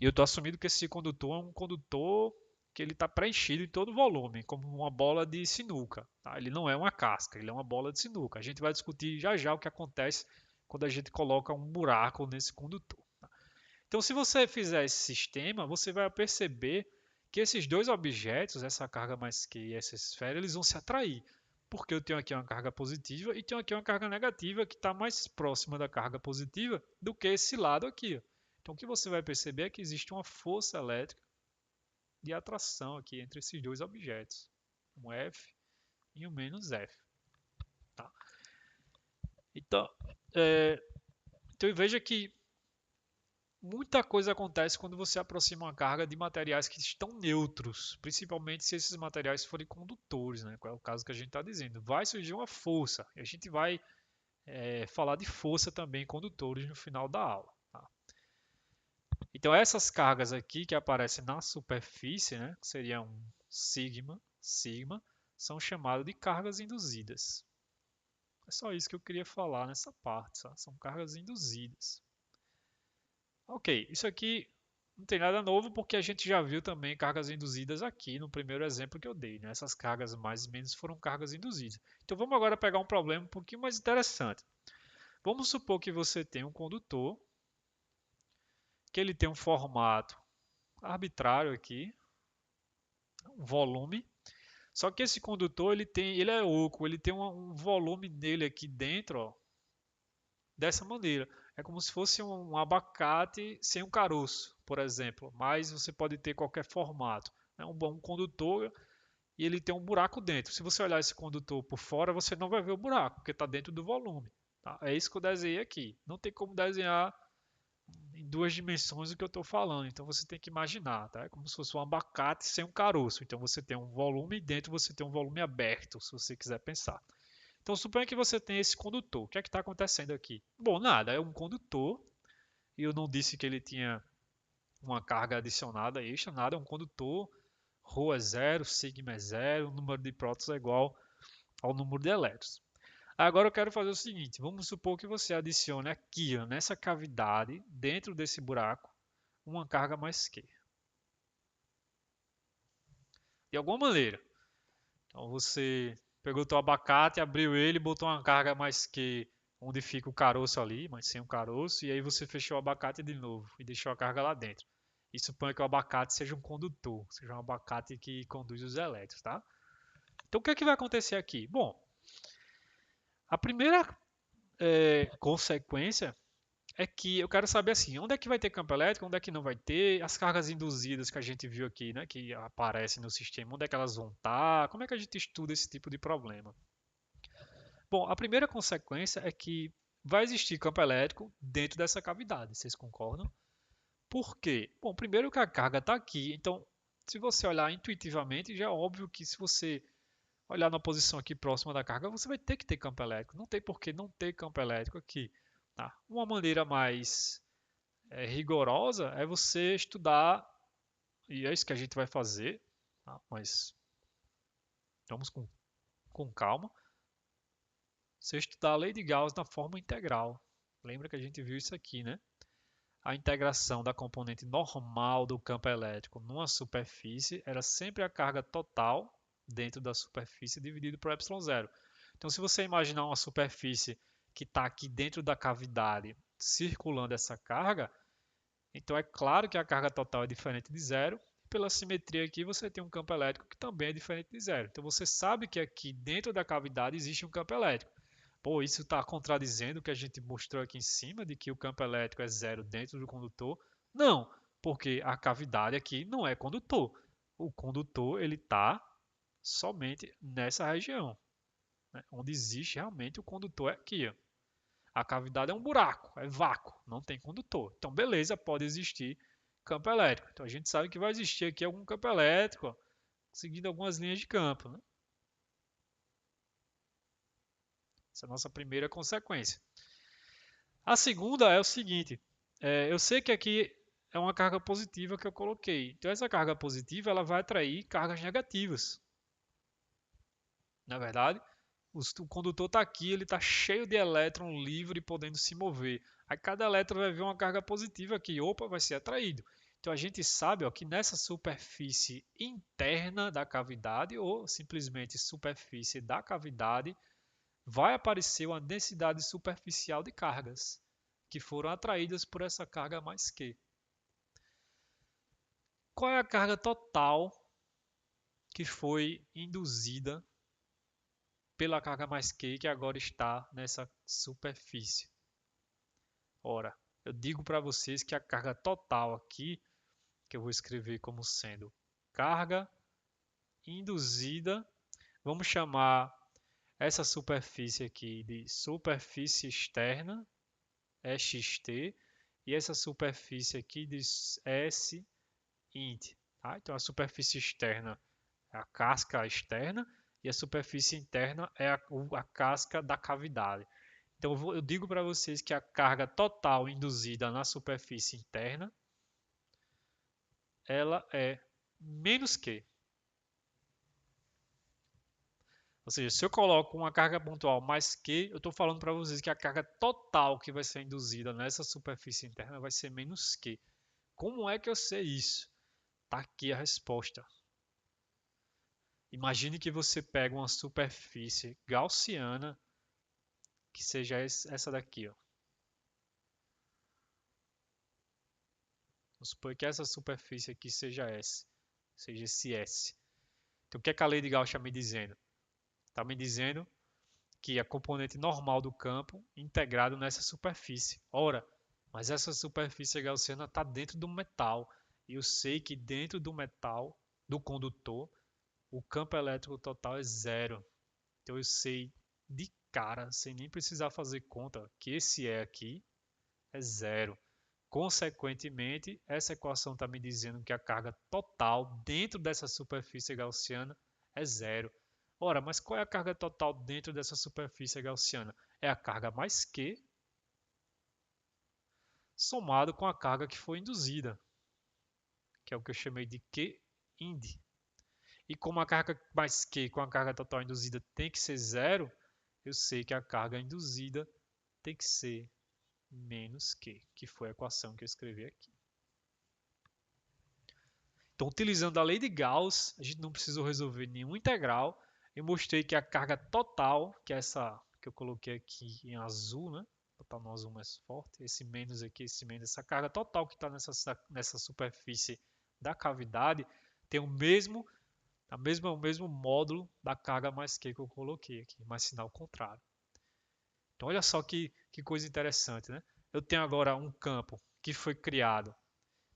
E eu estou assumindo que esse condutor é um condutor que ele está preenchido em todo o volume, como uma bola de sinuca. Tá? Ele não é uma casca, ele é uma bola de sinuca. A gente vai discutir já já o que acontece quando a gente coloca um buraco nesse condutor. Tá? Então, se você fizer esse sistema, você vai perceber que esses dois objetos, essa carga mais Q e essa esfera, eles vão se atrair. Porque eu tenho aqui uma carga positiva e tenho aqui uma carga negativa que está mais próxima da carga positiva do que esse lado aqui. Então, o que você vai perceber é que existe uma força elétrica de atração aqui entre esses dois objetos, um F e um menos F. Tá? Então, então, veja que muita coisa acontece quando você aproxima uma carga de materiais que estão neutros, principalmente se esses materiais forem condutores, né? Qual é o caso que a gente está dizendo. Vai surgir uma força, e a gente vai falar de força também em condutores no final da aula. Tá? Então essas cargas aqui que aparecem na superfície, né, que seriam sigma, são chamadas de cargas induzidas. É só isso que eu queria falar nessa parte, tá? São cargas induzidas. Ok, isso aqui não tem nada novo porque a gente já viu também cargas induzidas aqui no primeiro exemplo que eu dei, né? Essas cargas mais e menos foram cargas induzidas. Então vamos agora pegar um problema um pouquinho mais interessante. Vamos supor que você tem um condutor, que ele tem um formato arbitrário aqui, um volume. Só que esse condutor ele é oco, ele tem um volume nele aqui dentro, ó, dessa maneira. É como se fosse um abacate sem um caroço, por exemplo. Mas você pode ter qualquer formato. É um bom condutor e ele tem um buraco dentro. Se você olhar esse condutor por fora, você não vai ver o buraco, porque está dentro do volume. Tá? É isso que eu desenhei aqui. Não tem como desenhar em duas dimensões o que eu estou falando. Então você tem que imaginar. Tá? É como se fosse um abacate sem um caroço. Então você tem um volume e dentro você tem um volume aberto, se você quiser pensar. Então, suponha que você tem esse condutor. O que é que está acontecendo aqui? Bom, nada, é um condutor, e eu não disse que ele tinha uma carga adicionada extra, nada, é um condutor, ρ é zero, sigma é zero, o número de prótons é igual ao número de elétrons. Agora eu quero fazer o seguinte, vamos supor que você adicione aqui, ó, nessa cavidade, dentro desse buraco, uma carga mais Q. De alguma maneira. Então você pegou o seu abacate, abriu ele, botou uma carga mais Q onde fica o caroço ali, mas sem o caroço, e aí você fechou o abacate de novo e deixou a carga lá dentro. E suponha que o abacate seja um condutor, seja um abacate que conduz os elétrons, tá? Então o que é que vai acontecer aqui? Bom, a primeira consequência é que eu quero saber assim, onde é que vai ter campo elétrico, onde é que não vai ter, as cargas induzidas que a gente viu aqui, né, que aparecem no sistema, onde é que elas vão estar, como é que a gente estuda esse tipo de problema? Bom, a primeira consequência é que vai existir campo elétrico dentro dessa cavidade, vocês concordam? Por quê? Bom, primeiro que a carga está aqui, então se você olhar intuitivamente, já é óbvio que se você olhar na posição aqui próxima da carga, você vai ter que ter campo elétrico. Não tem por que não ter campo elétrico aqui. Tá? Uma maneira mais rigorosa é você estudar, e é isso que a gente vai fazer, tá? Mas vamos com calma, você estudar a lei de Gauss na forma integral. Lembra que a gente viu isso aqui, né? A integração da componente normal do campo elétrico numa superfície era sempre a carga total dentro da superfície dividido por epsilon zero. Então, se você imaginar uma superfície que está aqui dentro da cavidade circulando essa carga, então é claro que a carga total é diferente de zero. Pela simetria aqui, você tem um campo elétrico que também é diferente de zero. Então você sabe que aqui dentro da cavidade existe um campo elétrico. Pô, isso está contradizendo o que a gente mostrou aqui em cima, de que o campo elétrico é zero dentro do condutor? Não, porque a cavidade aqui não é condutor. O condutor ele está somente nessa região, né? Onde existe realmente o condutor é aqui. Ó. A cavidade é um buraco, é vácuo, não tem condutor. Então, beleza, pode existir campo elétrico. Então, a gente sabe que vai existir aqui algum campo elétrico, ó, seguindo algumas linhas de campo. Né? Essa é a nossa primeira consequência. A segunda é o seguinte: eu sei que aqui é uma carga positiva que eu coloquei. Então, essa carga positiva ela vai atrair cargas negativas. Na verdade, o condutor está aqui, ele está cheio de elétron livre podendo se mover. Aí cada elétron vai ver uma carga positiva aqui, opa, vai ser atraído. Então a gente sabe ó, que nessa superfície interna da cavidade, ou simplesmente superfície da cavidade, vai aparecer uma densidade superficial de cargas, que foram atraídas por essa carga mais Q. Qual é a carga total que foi induzida pela carga mais Q que agora está nessa superfície? Ora, eu digo para vocês que a carga total aqui, que eu vou escrever como sendo carga induzida, vamos chamar essa superfície aqui de superfície externa, EXT, e essa superfície aqui de S int. Tá? Então a superfície externa é a casca externa e a superfície interna é a casca da cavidade. Então eu digo para vocês que a carga total induzida na superfície interna ela é menos que. Ou seja, se eu coloco uma carga pontual mais que, eu estou falando para vocês que a carga total que vai ser induzida nessa superfície interna vai ser menos que. Como é que eu sei isso? Está aqui a resposta. Imagine que você pega uma superfície gaussiana que seja essa daqui. Ó. Vamos supor que essa superfície aqui seja S, seja esse S. Então, o que é que a lei de Gauss está me dizendo? Está me dizendo que a componente normal do campo integrado nessa superfície. Ora, mas essa superfície gaussiana está dentro do metal. E eu sei que dentro do metal, do condutor, o campo elétrico total é zero. Então eu sei de cara, sem nem precisar fazer conta, que esse E aqui é zero. Consequentemente, essa equação está me dizendo que a carga total dentro dessa superfície gaussiana é zero. Ora, mas qual é a carga total dentro dessa superfície gaussiana? É a carga mais Q somado com a carga que foi induzida, que é o que eu chamei de Q ind. E como a carga mais Q com a carga total induzida tem que ser zero, eu sei que a carga induzida tem que ser menos Q, que foi a equação que eu escrevi aqui. Então, utilizando a lei de Gauss, a gente não precisou resolver nenhum integral. Eu mostrei que a carga total, que é essa que eu coloquei aqui em azul, né? Vou botar no azul mais forte, esse menos aqui, esse menos, essa carga total que está nessa superfície da cavidade tem o mesmo módulo da carga mais Q que eu coloquei aqui, mais sinal contrário. Então, olha só que coisa interessante, né? Eu tenho agora um campo que foi criado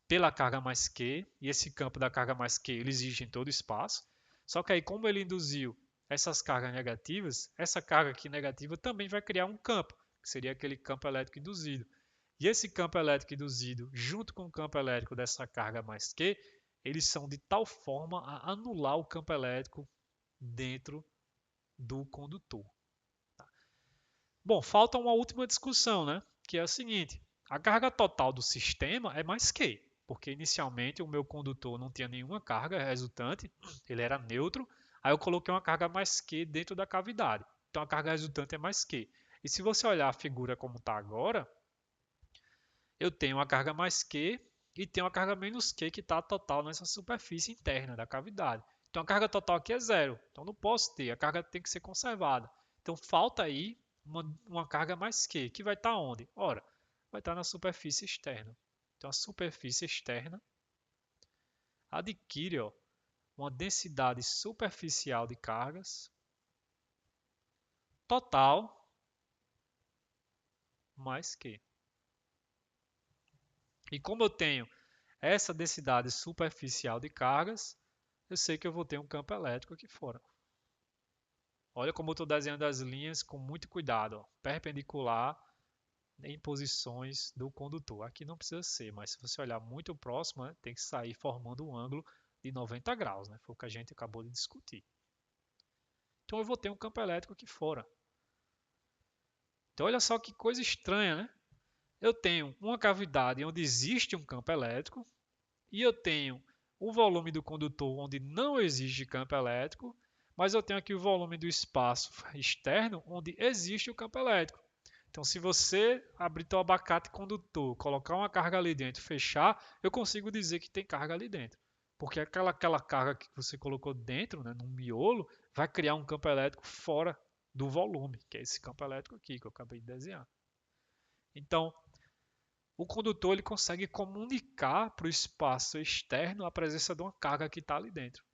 pela carga mais Q, e esse campo da carga mais Q ele existe em todo o espaço. Só que aí, como ele induziu essas cargas negativas, essa carga aqui negativa também vai criar um campo, que seria aquele campo elétrico induzido. E esse campo elétrico induzido, junto com o campo elétrico dessa carga mais Q, eles são de tal forma a anular o campo elétrico dentro do condutor. Bom, falta uma última discussão, né? Que é a seguinte: a carga total do sistema é mais Q, porque inicialmente o meu condutor não tinha nenhuma carga resultante, ele era neutro, aí eu coloquei uma carga mais Q dentro da cavidade. Então a carga resultante é mais Q. E se você olhar a figura como está agora, eu tenho uma carga mais Q e tenho uma carga menos Q que está total nessa superfície interna da cavidade. Então a carga total aqui é zero, então não posso ter, a carga tem que ser conservada. Então falta aí uma carga mais Q, que vai estar onde? Ora, vai estar na superfície externa. Então a superfície externa adquire uma densidade superficial de cargas total mais Q. E como eu tenho essa densidade superficial de cargas, eu sei que eu vou ter um campo elétrico aqui fora. Olha como eu estou desenhando as linhas com muito cuidado, ó, perpendicular em posições do condutor. Aqui não precisa ser, mas se você olhar muito próximo, né, tem que sair formando um ângulo de 90 graus, né? Foi o que a gente acabou de discutir. Então eu vou ter um campo elétrico aqui fora. Então olha só que coisa estranha, né? Eu tenho uma cavidade onde existe um campo elétrico e eu tenho o volume do condutor onde não existe campo elétrico, mas eu tenho aqui o volume do espaço externo onde existe o campo elétrico. Então, se você abrir teu abacate condutor, colocar uma carga ali dentro, fechar, eu consigo dizer que tem carga ali dentro. Porque aquela carga que você colocou dentro, né, no miolo, vai criar um campo elétrico fora do volume, que é esse campo elétrico aqui que eu acabei de desenhar. Então, o condutor ele consegue comunicar para o espaço externo a presença de uma carga que está ali dentro.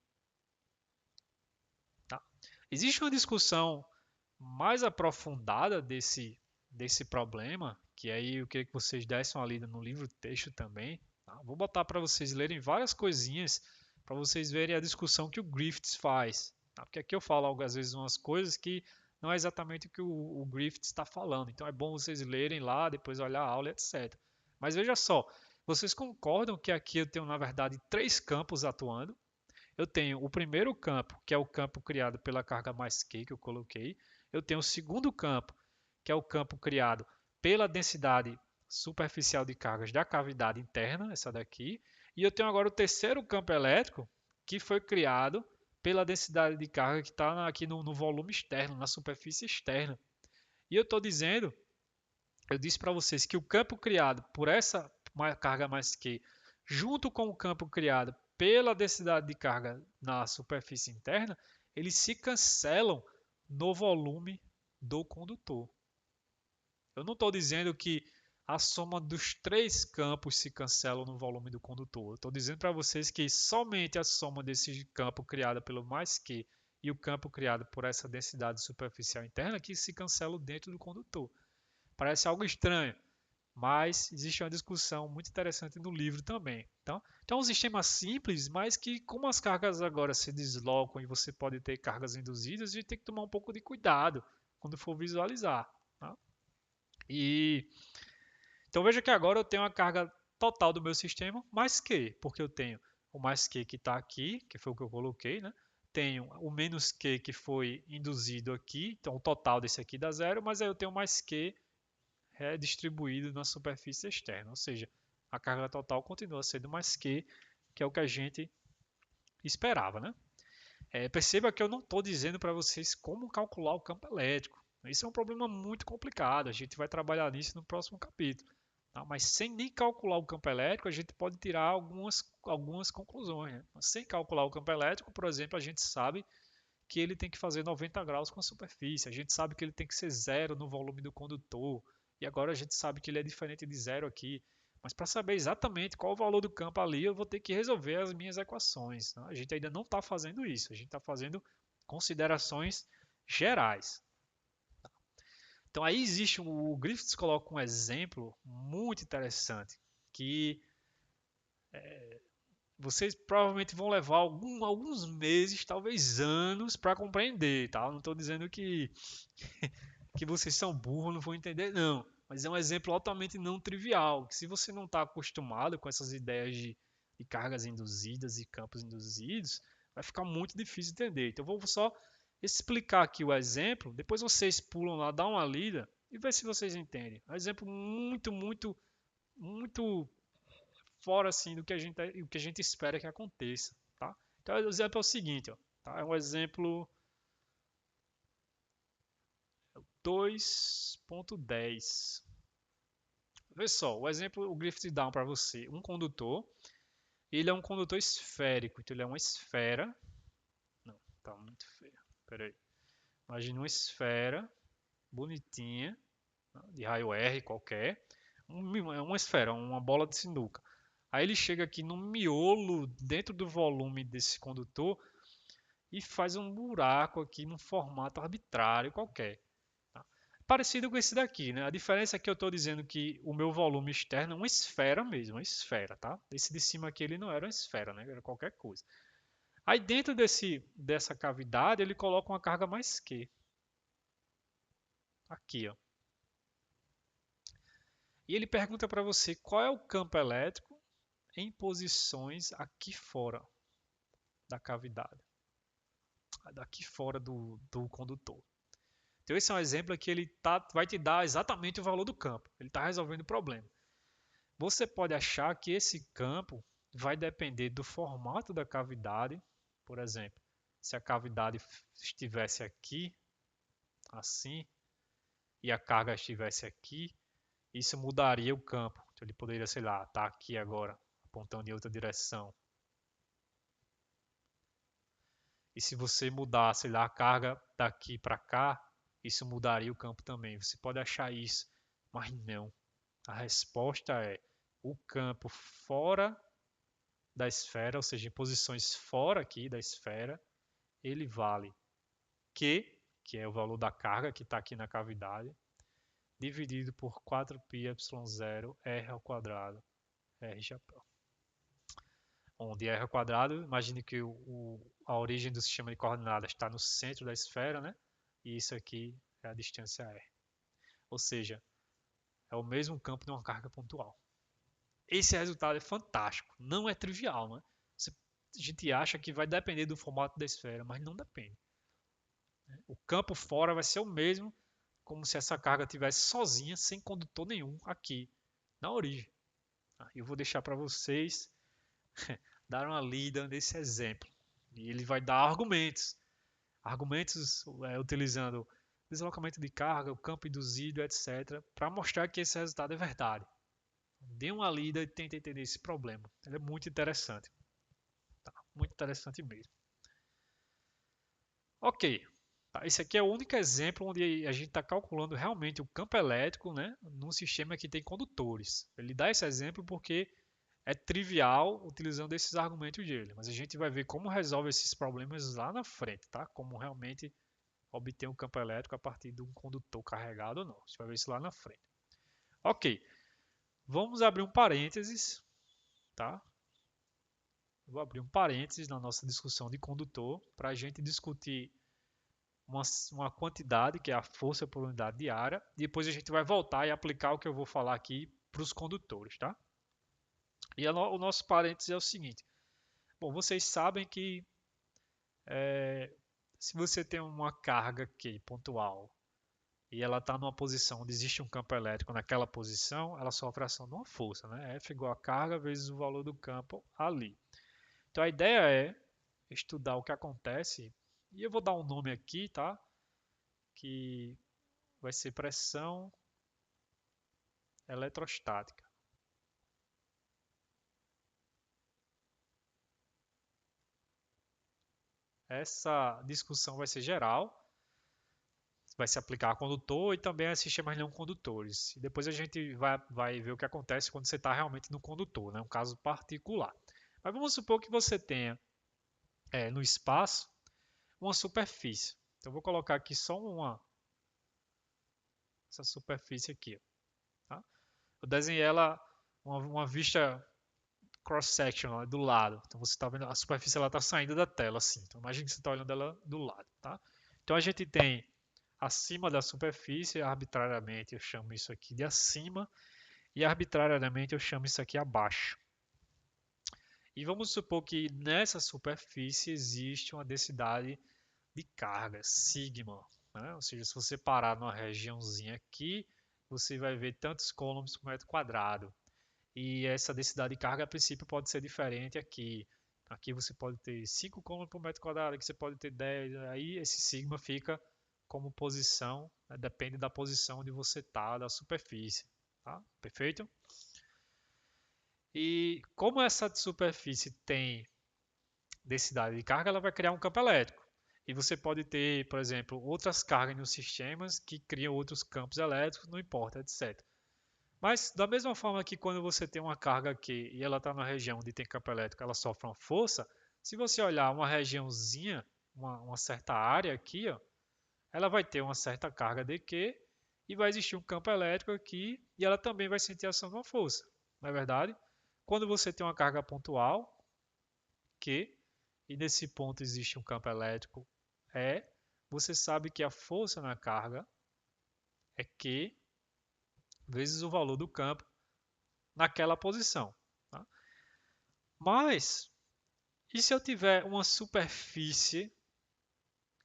Tá? Existe uma discussão mais aprofundada desse problema, que aí eu queria que vocês dessem uma lida no livro texto também. Tá? Vou botar para vocês lerem várias coisinhas para vocês verem a discussão que o Griffiths faz. Tá? Porque aqui eu falo às vezes umas coisas que não é exatamente o que o Griffiths está falando. Então é bom vocês lerem lá, depois olhar a aula, etc. Mas veja só, vocês concordam que aqui eu tenho, na verdade, três campos atuando? Eu tenho o primeiro campo, que é o campo criado pela carga mais Q que eu coloquei. Eu tenho o segundo campo, que é o campo criado pela densidade superficial de cargas da cavidade interna, essa daqui. E eu tenho agora o terceiro campo elétrico, que foi criado pela densidade de carga que está aqui no volume externo, na superfície externa. E eu estou dizendo, eu disse para vocês que o campo criado por essa carga mais Q, junto com o campo criado pela densidade de carga na superfície interna, eles se cancelam no volume do condutor. Eu não estou dizendo que a soma dos três campos se cancela no volume do condutor. Eu estou dizendo para vocês que somente a soma desse campo criado pelo mais Q e o campo criado por essa densidade superficial interna que se cancelam dentro do condutor. Parece algo estranho, mas existe uma discussão muito interessante no livro também. Então é um sistema simples, mas que como as cargas agora se deslocam e você pode ter cargas induzidas, a gente tem que tomar um pouco de cuidado quando for visualizar. Tá? E então veja que agora eu tenho a carga total do meu sistema mais Q, porque eu tenho o mais Q que está aqui, que foi o que eu coloquei, né? tenho o menos Q que foi induzido aqui, então o total desse aqui dá zero, mas aí eu tenho mais Q redistribuído na superfície externa, ou seja, a carga total continua sendo mais Q, que é o que a gente esperava, né? Perceba que eu não estou dizendo para vocês como calcular o campo elétrico. Isso é um problema muito complicado, a gente vai trabalhar nisso no próximo capítulo. Tá? Mas sem nem calcular o campo elétrico, a gente pode tirar algumas conclusões. Né? Sem calcular o campo elétrico, por exemplo, a gente sabe que ele tem que fazer 90 graus com a superfície, a gente sabe que ele tem que ser zero no volume do condutor, e agora a gente sabe que ele é diferente de zero aqui. Mas para saber exatamente qual o valor do campo ali, eu vou ter que resolver as minhas equações. Tá? A gente ainda não está fazendo isso, a gente está fazendo considerações gerais. Então aí existe o Griffiths coloca um exemplo muito interessante que vocês provavelmente vão levar alguns meses, talvez anos, para compreender, tá? Eu não estou dizendo que vocês são burros, não vão entender, não. Mas é um exemplo altamente não trivial, que se você não está acostumado com essas ideias de cargas induzidas e campos induzidos, vai ficar muito difícil de entender. Então eu vou só explicar aqui o exemplo, depois vocês pulam lá, dá uma lida e vê se vocês entendem. É um exemplo muito fora assim do que a gente espera que aconteça, tá? Então o exemplo é o seguinte, ó, tá? É um exemplo 2.10. Vê só, o exemplo, o Griffith dá para você um condutor, ele é um condutor esférico, então ele é uma esfera, não, tá muito feio, peraí, imagina uma esfera bonitinha, de raio R qualquer, é uma esfera, uma bola de sinuca. Aí ele chega aqui no miolo, dentro do volume desse condutor, e faz um buraco aqui num formato arbitrário qualquer. Tá? Parecido com esse daqui, né? A diferença é que eu estou dizendo que o meu volume externo é uma esfera mesmo, uma esfera, tá? Esse de cima aqui ele não era uma esfera, né? Era qualquer coisa. Aí dentro dessa cavidade ele coloca uma carga mais Q. Aqui, ó. E ele pergunta para você qual é o campo elétrico em posições aqui fora da cavidade, daqui fora do condutor. Então esse é um exemplo que ele vai te dar exatamente o valor do campo. Ele está resolvendo o problema. Você pode achar que esse campo vai depender do formato da cavidade. Por exemplo, se a cavidade estivesse aqui, assim, e a carga estivesse aqui, isso mudaria o campo. Então ele poderia, sei lá, estar aqui agora, apontando em outra direção. E se você mudar, sei lá, a carga daqui para cá, isso mudaria o campo também. Você pode achar isso, mas não. A resposta é o campo fora da esfera, ou seja, em posições fora aqui da esfera, ele vale Q, que é o valor da carga que está aqui na cavidade, dividido por 4πε0 r ao quadrado, r chapéu. Onde r ao quadrado, imagine que a origem do sistema de coordenadas está no centro da esfera, né? E isso aqui é a distância r. Ou seja, é o mesmo campo de uma carga pontual. Esse resultado é fantástico, não é trivial, né? A gente acha que vai depender do formato da esfera, mas não depende. O campo fora vai ser o mesmo, como se essa carga estivesse sozinha, sem condutor nenhum, aqui, na origem. Eu vou deixar para vocês dar uma lida nesse exemplo. E ele vai dar argumentos. Argumentos utilizando deslocamento de carga, o campo induzido, etc., para mostrar que esse resultado é verdade. Dê uma lida e tente entender esse problema. Ele é muito interessante. Tá? Muito interessante mesmo. Ok. Tá, esse aqui é o único exemplo onde a gente está calculando realmente o campo elétrico, né, num sistema que tem condutores. Ele dá esse exemplo porque é trivial utilizando esses argumentos dele, mas a gente vai ver como resolve esses problemas lá na frente, tá? Como realmente obter um campo elétrico a partir de um condutor carregado ou não. Você vai ver isso lá na frente. Ok, vamos abrir um parênteses, tá? Vou abrir um parênteses na nossa discussão de condutor para a gente discutir uma quantidade, que é a força por unidade de área, e depois a gente vai voltar e aplicar o que eu vou falar aqui para os condutores, tá? E o nosso parênteses é o seguinte. Bom, vocês sabem que Se você tem uma carga aqui pontual e ela está numa posição onde existe um campo elétrico naquela posição, ela sofre a ação de uma força, né? F igual a carga vezes o valor do campo ali. Então a ideia é estudar o que acontece, e eu vou dar um nome aqui, tá? Que vai ser pressão eletrostática. Essa discussão vai ser geral, vai se aplicar a condutor e também a sistemas não condutores. E depois a gente vai ver o que acontece quando você está realmente no condutor, né? Um caso particular. Mas vamos supor que você tenha no espaço uma superfície. Então eu vou colocar aqui só essa superfície aqui. Tá? Eu desenhei ela uma vista cross-section do lado. Então você está vendo a superfície, ela está saindo da tela assim. Então imagine que você está olhando ela do lado. Tá? Então a gente tem acima da superfície, arbitrariamente eu chamo isso aqui de acima, e arbitrariamente eu chamo isso aqui abaixo. E vamos supor que nessa superfície existe uma densidade de carga, sigma. Né? Ou seja, se você parar numa regiãozinha aqui, você vai ver tantos coulombs por metro quadrado. E essa densidade de carga, a princípio, pode ser diferente aqui. Aqui você pode ter 5 coulombs por metro quadrado, aqui você pode ter 10. Aí esse sigma fica como posição, né? Depende da posição onde você está, da superfície. Tá? Perfeito? E como essa superfície tem densidade de carga, ela vai criar um campo elétrico. E você pode ter, por exemplo, outras cargas nos sistemas que criam outros campos elétricos, não importa, etc. Mas da mesma forma que quando você tem uma carga aqui e ela está na região onde tem campo elétrico, ela sofre uma força, se você olhar uma regiãozinha, uma certa área aqui, ó, ela vai ter uma certa carga dQ e vai existir um campo elétrico aqui e ela também vai sentir a ação de uma força. Não é verdade? Quando você tem uma carga pontual, Q, e nesse ponto existe um campo elétrico E, você sabe que a força na carga é Q vezes o valor do campo naquela posição. Tá? Mas, e se eu tiver uma superfície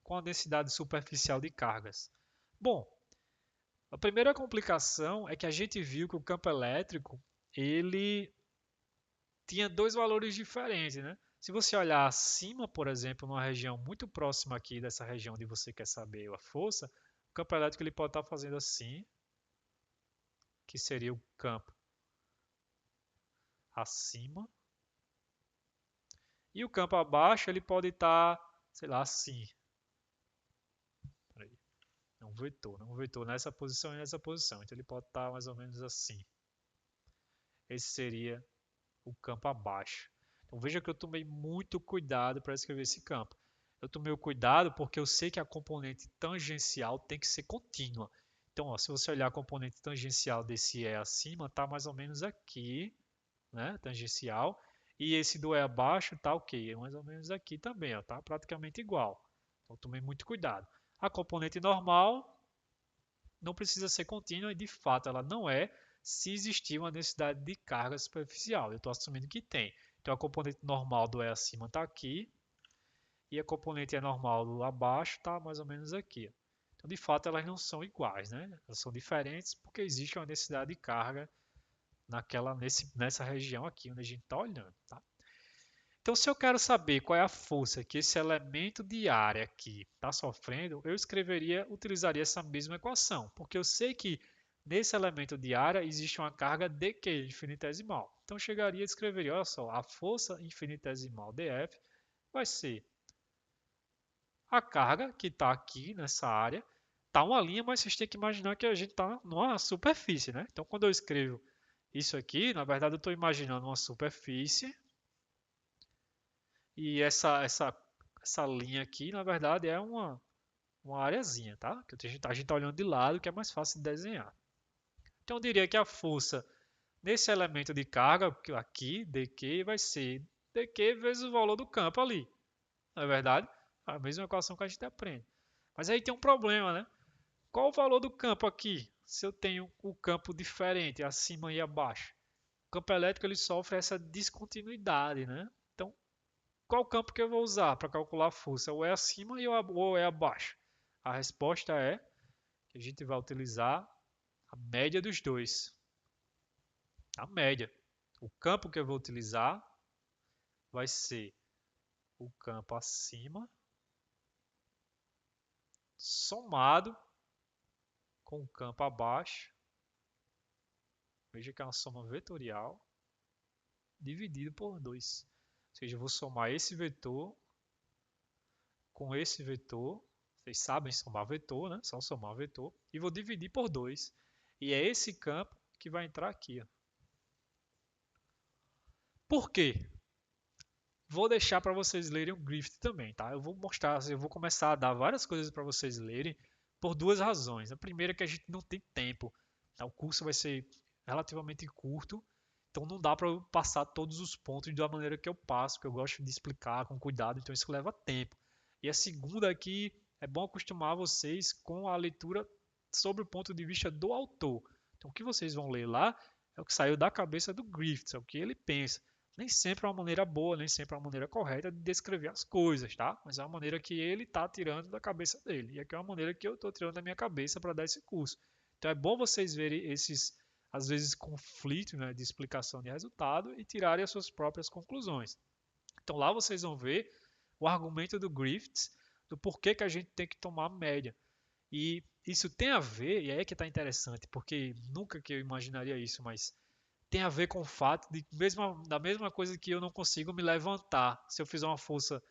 com a densidade superficial de cargas? Bom, a primeira complicação é que a gente viu que o campo elétrico ele tinha dois valores diferentes, né? Se você olhar acima, por exemplo, numa região muito próxima aqui dessa região onde você quer saber a força, o campo elétrico ele pode estar fazendo assim, que seria o campo acima, e o campo abaixo ele pode estar, sei lá, assim. Não vetor nessa posição e nessa posição, então ele pode estar mais ou menos assim. Esse seria o campo abaixo. Então veja que eu tomei muito cuidado para escrever esse campo. Eu tomei o cuidado porque eu sei que a componente tangencial tem que ser contínua. Então, ó, se você olhar a componente tangencial desse E acima, está mais ou menos aqui, né, tangencial. E esse do E abaixo está ok, mais ou menos aqui também, está praticamente igual. Então, tomei muito cuidado. A componente normal não precisa ser contínua e, de fato, ela não é se existir uma densidade de carga superficial. Eu estou assumindo que tem. Então, a componente normal do E acima está aqui e a componente E normal do abaixo está mais ou menos aqui. Então, de fato, elas não são iguais, né? Elas são diferentes porque existe uma densidade de carga nessa região aqui onde a gente está olhando. Tá? Então, se eu quero saber qual é a força que esse elemento de área aqui está sofrendo, utilizaria essa mesma equação, porque eu sei que nesse elemento de área existe uma carga dQ infinitesimal. Então, eu chegaria e escreveria, olha só, a força infinitesimal dF vai ser a carga que está aqui nessa área. Está uma linha, mas vocês têm que imaginar que a gente está numa superfície, né? Então, quando eu escrevo isso aqui, na verdade, eu estou imaginando uma superfície e essa linha aqui, na verdade, é uma areazinha, tá? Que a gente está olhando de lado, que é mais fácil de desenhar. Então, eu diria que a força nesse elemento de carga, aqui, dQ, vai ser dQ vezes o valor do campo ali. Não é verdade? A mesma equação que a gente aprende. Mas aí tem um problema, né? Qual o valor do campo aqui? Se eu tenho o campo diferente, acima e abaixo. O campo elétrico ele sofre essa descontinuidade, né? Então, qual campo que eu vou usar para calcular a força? Ou é acima ou é abaixo? A resposta é que a gente vai utilizar a média dos dois. A média. O campo que eu vou utilizar vai ser o campo acima somado com o campo abaixo. Veja que é uma soma vetorial dividido por 2. Ou seja, eu vou somar esse vetor com esse vetor. Vocês sabem somar vetor, né? Só somar vetor. E vou dividir por 2. E é esse campo que vai entrar aqui. Ó. Por quê? Vou deixar para vocês lerem o Griffith também, tá? Eu vou mostrar, eu vou começar a dar várias coisas para vocês lerem por duas razões. A primeira é que a gente não tem tempo. Tá? O curso vai ser relativamente curto, então não dá para eu passar todos os pontos da maneira que eu passo, que eu gosto de explicar com cuidado, então isso leva tempo. E a segunda é que é bom acostumar vocês com a leitura sobre o ponto de vista do autor. Então o que vocês vão ler lá é o que saiu da cabeça do Griffith, é o que ele pensa. Nem sempre é uma maneira boa, nem sempre é uma maneira correta de descrever as coisas, tá? Mas é uma maneira que ele está tirando da cabeça dele. E aqui é uma maneira que eu estou tirando da minha cabeça para dar esse curso. Então é bom vocês verem esses, às vezes, conflitos, né, de explicação de resultado e tirarem as suas próprias conclusões. Então lá vocês vão ver o argumento do Griffiths do porquê que a gente tem que tomar média. E isso tem a ver, e aí é que está interessante, porque nunca que eu imaginaria isso, mas tem a ver com o fato de da mesma coisa que eu não consigo me levantar. Se eu fizer uma força,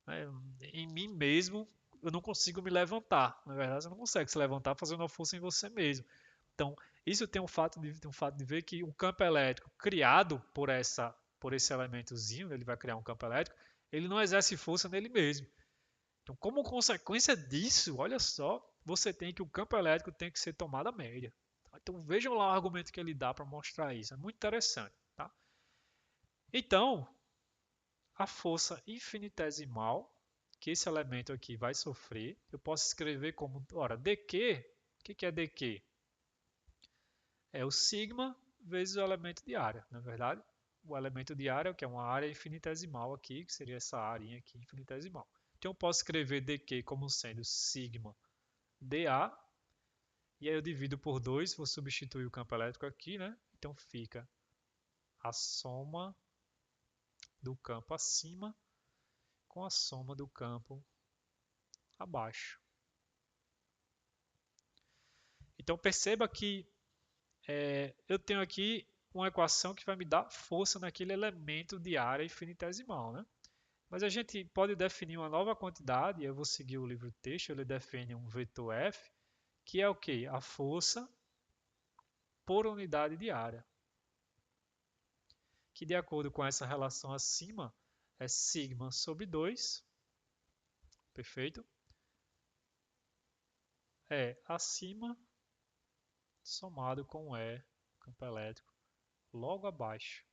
né, em mim mesmo, eu não consigo me levantar. Na verdade, você não consegue se levantar fazendo uma força em você mesmo. Então, isso tem um fato de ver que o campo elétrico criado por esse elementozinho, ele vai criar um campo elétrico, ele não exerce força nele mesmo. Então, como consequência disso, olha só, você tem que o campo elétrico tem que ser tomado à média. Tá? Então vejam lá o argumento que ele dá para mostrar isso. É muito interessante. Tá? Então, a força infinitesimal que esse elemento aqui vai sofrer, eu posso escrever como, ora, dq, o que é dq? É o sigma vezes o elemento de área, não é verdade? O elemento de área, que é uma área infinitesimal aqui, que seria essa área aqui infinitesimal. Então eu posso escrever dq como sendo sigma dA, e aí eu divido por 2, vou substituir o campo elétrico aqui, né? Então fica a soma do campo acima com a soma do campo abaixo. Então perceba que eu tenho aqui uma equação que vai me dar força naquele elemento de área infinitesimal, né? Mas a gente pode definir uma nova quantidade, eu vou seguir o livro texto, ele define um vetor F, que é o quê? A força por unidade de área, que de acordo com essa relação acima é sigma sobre 2, perfeito? É acima somado com E, campo elétrico, logo abaixo.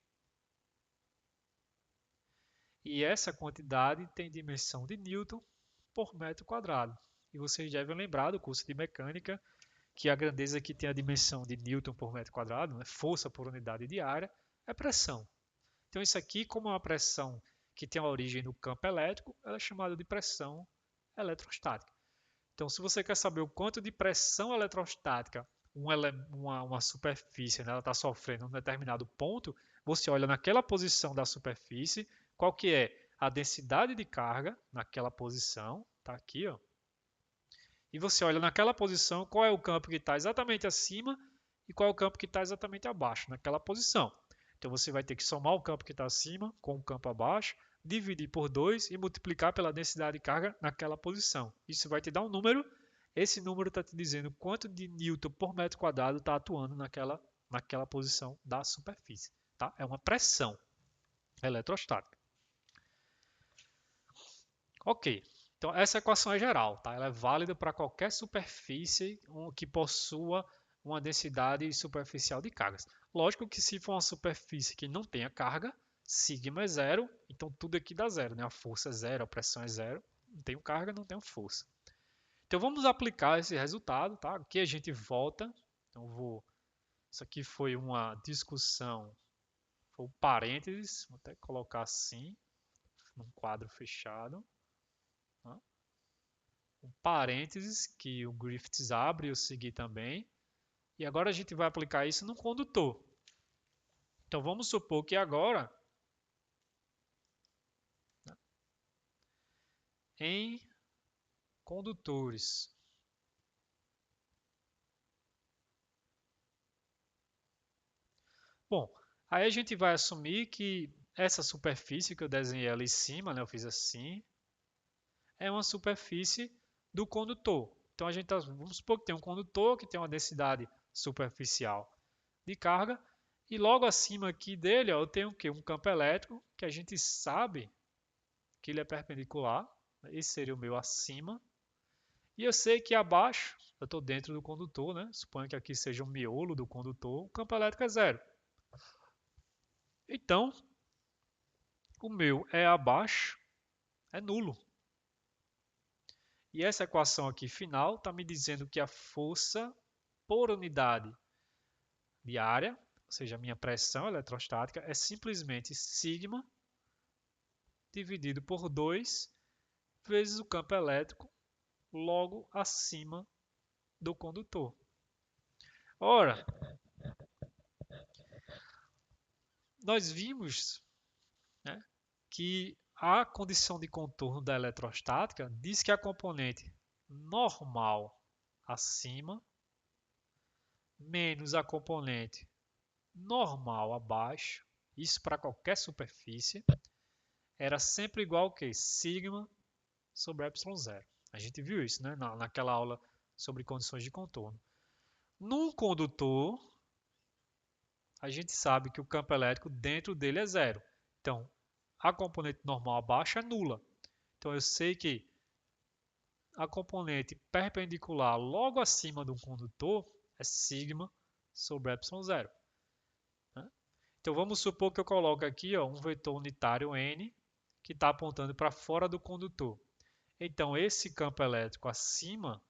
E essa quantidade tem dimensão de Newton por metro quadrado. E vocês devem lembrar do curso de mecânica que a grandeza que tem a dimensão de Newton por metro quadrado, né, força por unidade de área, é pressão. Então isso aqui, como é uma pressão que tem a origem no campo elétrico, ela é chamada de pressão eletrostática. Então se você quer saber o quanto de pressão eletrostática uma superfície, né, ela está sofrendo em um determinado ponto, você olha naquela posição da superfície, qual que é a densidade de carga naquela posição, tá aqui, ó, e você olha naquela posição qual é o campo que está exatamente acima e qual é o campo que está exatamente abaixo, naquela posição. Então você vai ter que somar o campo que está acima com o campo abaixo, dividir por 2 e multiplicar pela densidade de carga naquela posição. Isso vai te dar um número. Esse número está te dizendo quanto de Newton por metro quadrado está atuando naquela posição da superfície. Tá? É uma pressão eletrostática. Ok, então essa equação é geral, tá? Ela é válida para qualquer superfície que possua uma densidade superficial de cargas. Lógico que se for uma superfície que não tenha carga, sigma é zero, então tudo aqui dá zero, né? A força é zero, a pressão é zero, não tenho carga, não tenho força. Então vamos aplicar esse resultado, tá? Aqui a gente volta, isso aqui foi uma discussão, foi um parênteses, vou até colocar assim, num quadro fechado, tá? Um parênteses que o Griffiths abre e eu segui também. E agora a gente vai aplicar isso no condutor. Então vamos supor que agora, em condutores, bom, aí a gente vai assumir que essa superfície que eu desenhei ali em cima, né, eu fiz assim, é uma superfície do condutor. Então vamos supor que tem um condutor que tem uma densidade superficial de carga e logo acima aqui dele, ó, eu tenho o quê? Um campo elétrico que a gente sabe que ele é perpendicular. Esse seria o meu acima. E eu sei que abaixo, eu estou dentro do condutor, né? Suponho que aqui seja o miolo do condutor, o campo elétrico é zero. Então, o meu é abaixo é nulo. E essa equação aqui final está me dizendo que a força por unidade de área, ou seja, a minha pressão eletrostática, é simplesmente sigma dividido por 2 vezes o campo elétrico logo acima do condutor. Ora, nós vimos, né, que a condição de contorno da eletrostática diz que a componente normal acima menos a componente normal abaixo, isso para qualquer superfície, era sempre igual ao que? Sigma sobre epsilon zero. A gente viu isso, né, naquela aula sobre condições de contorno. Num condutor, a gente sabe que o campo elétrico dentro dele é zero. Então, a componente normal abaixo é nula. Então, eu sei que a componente perpendicular logo acima do condutor é sigma sobre epsilon zero. Né? Então, vamos supor que eu coloque aqui ó, um vetor unitário n que está apontando para fora do condutor. Então, esse campo elétrico acima,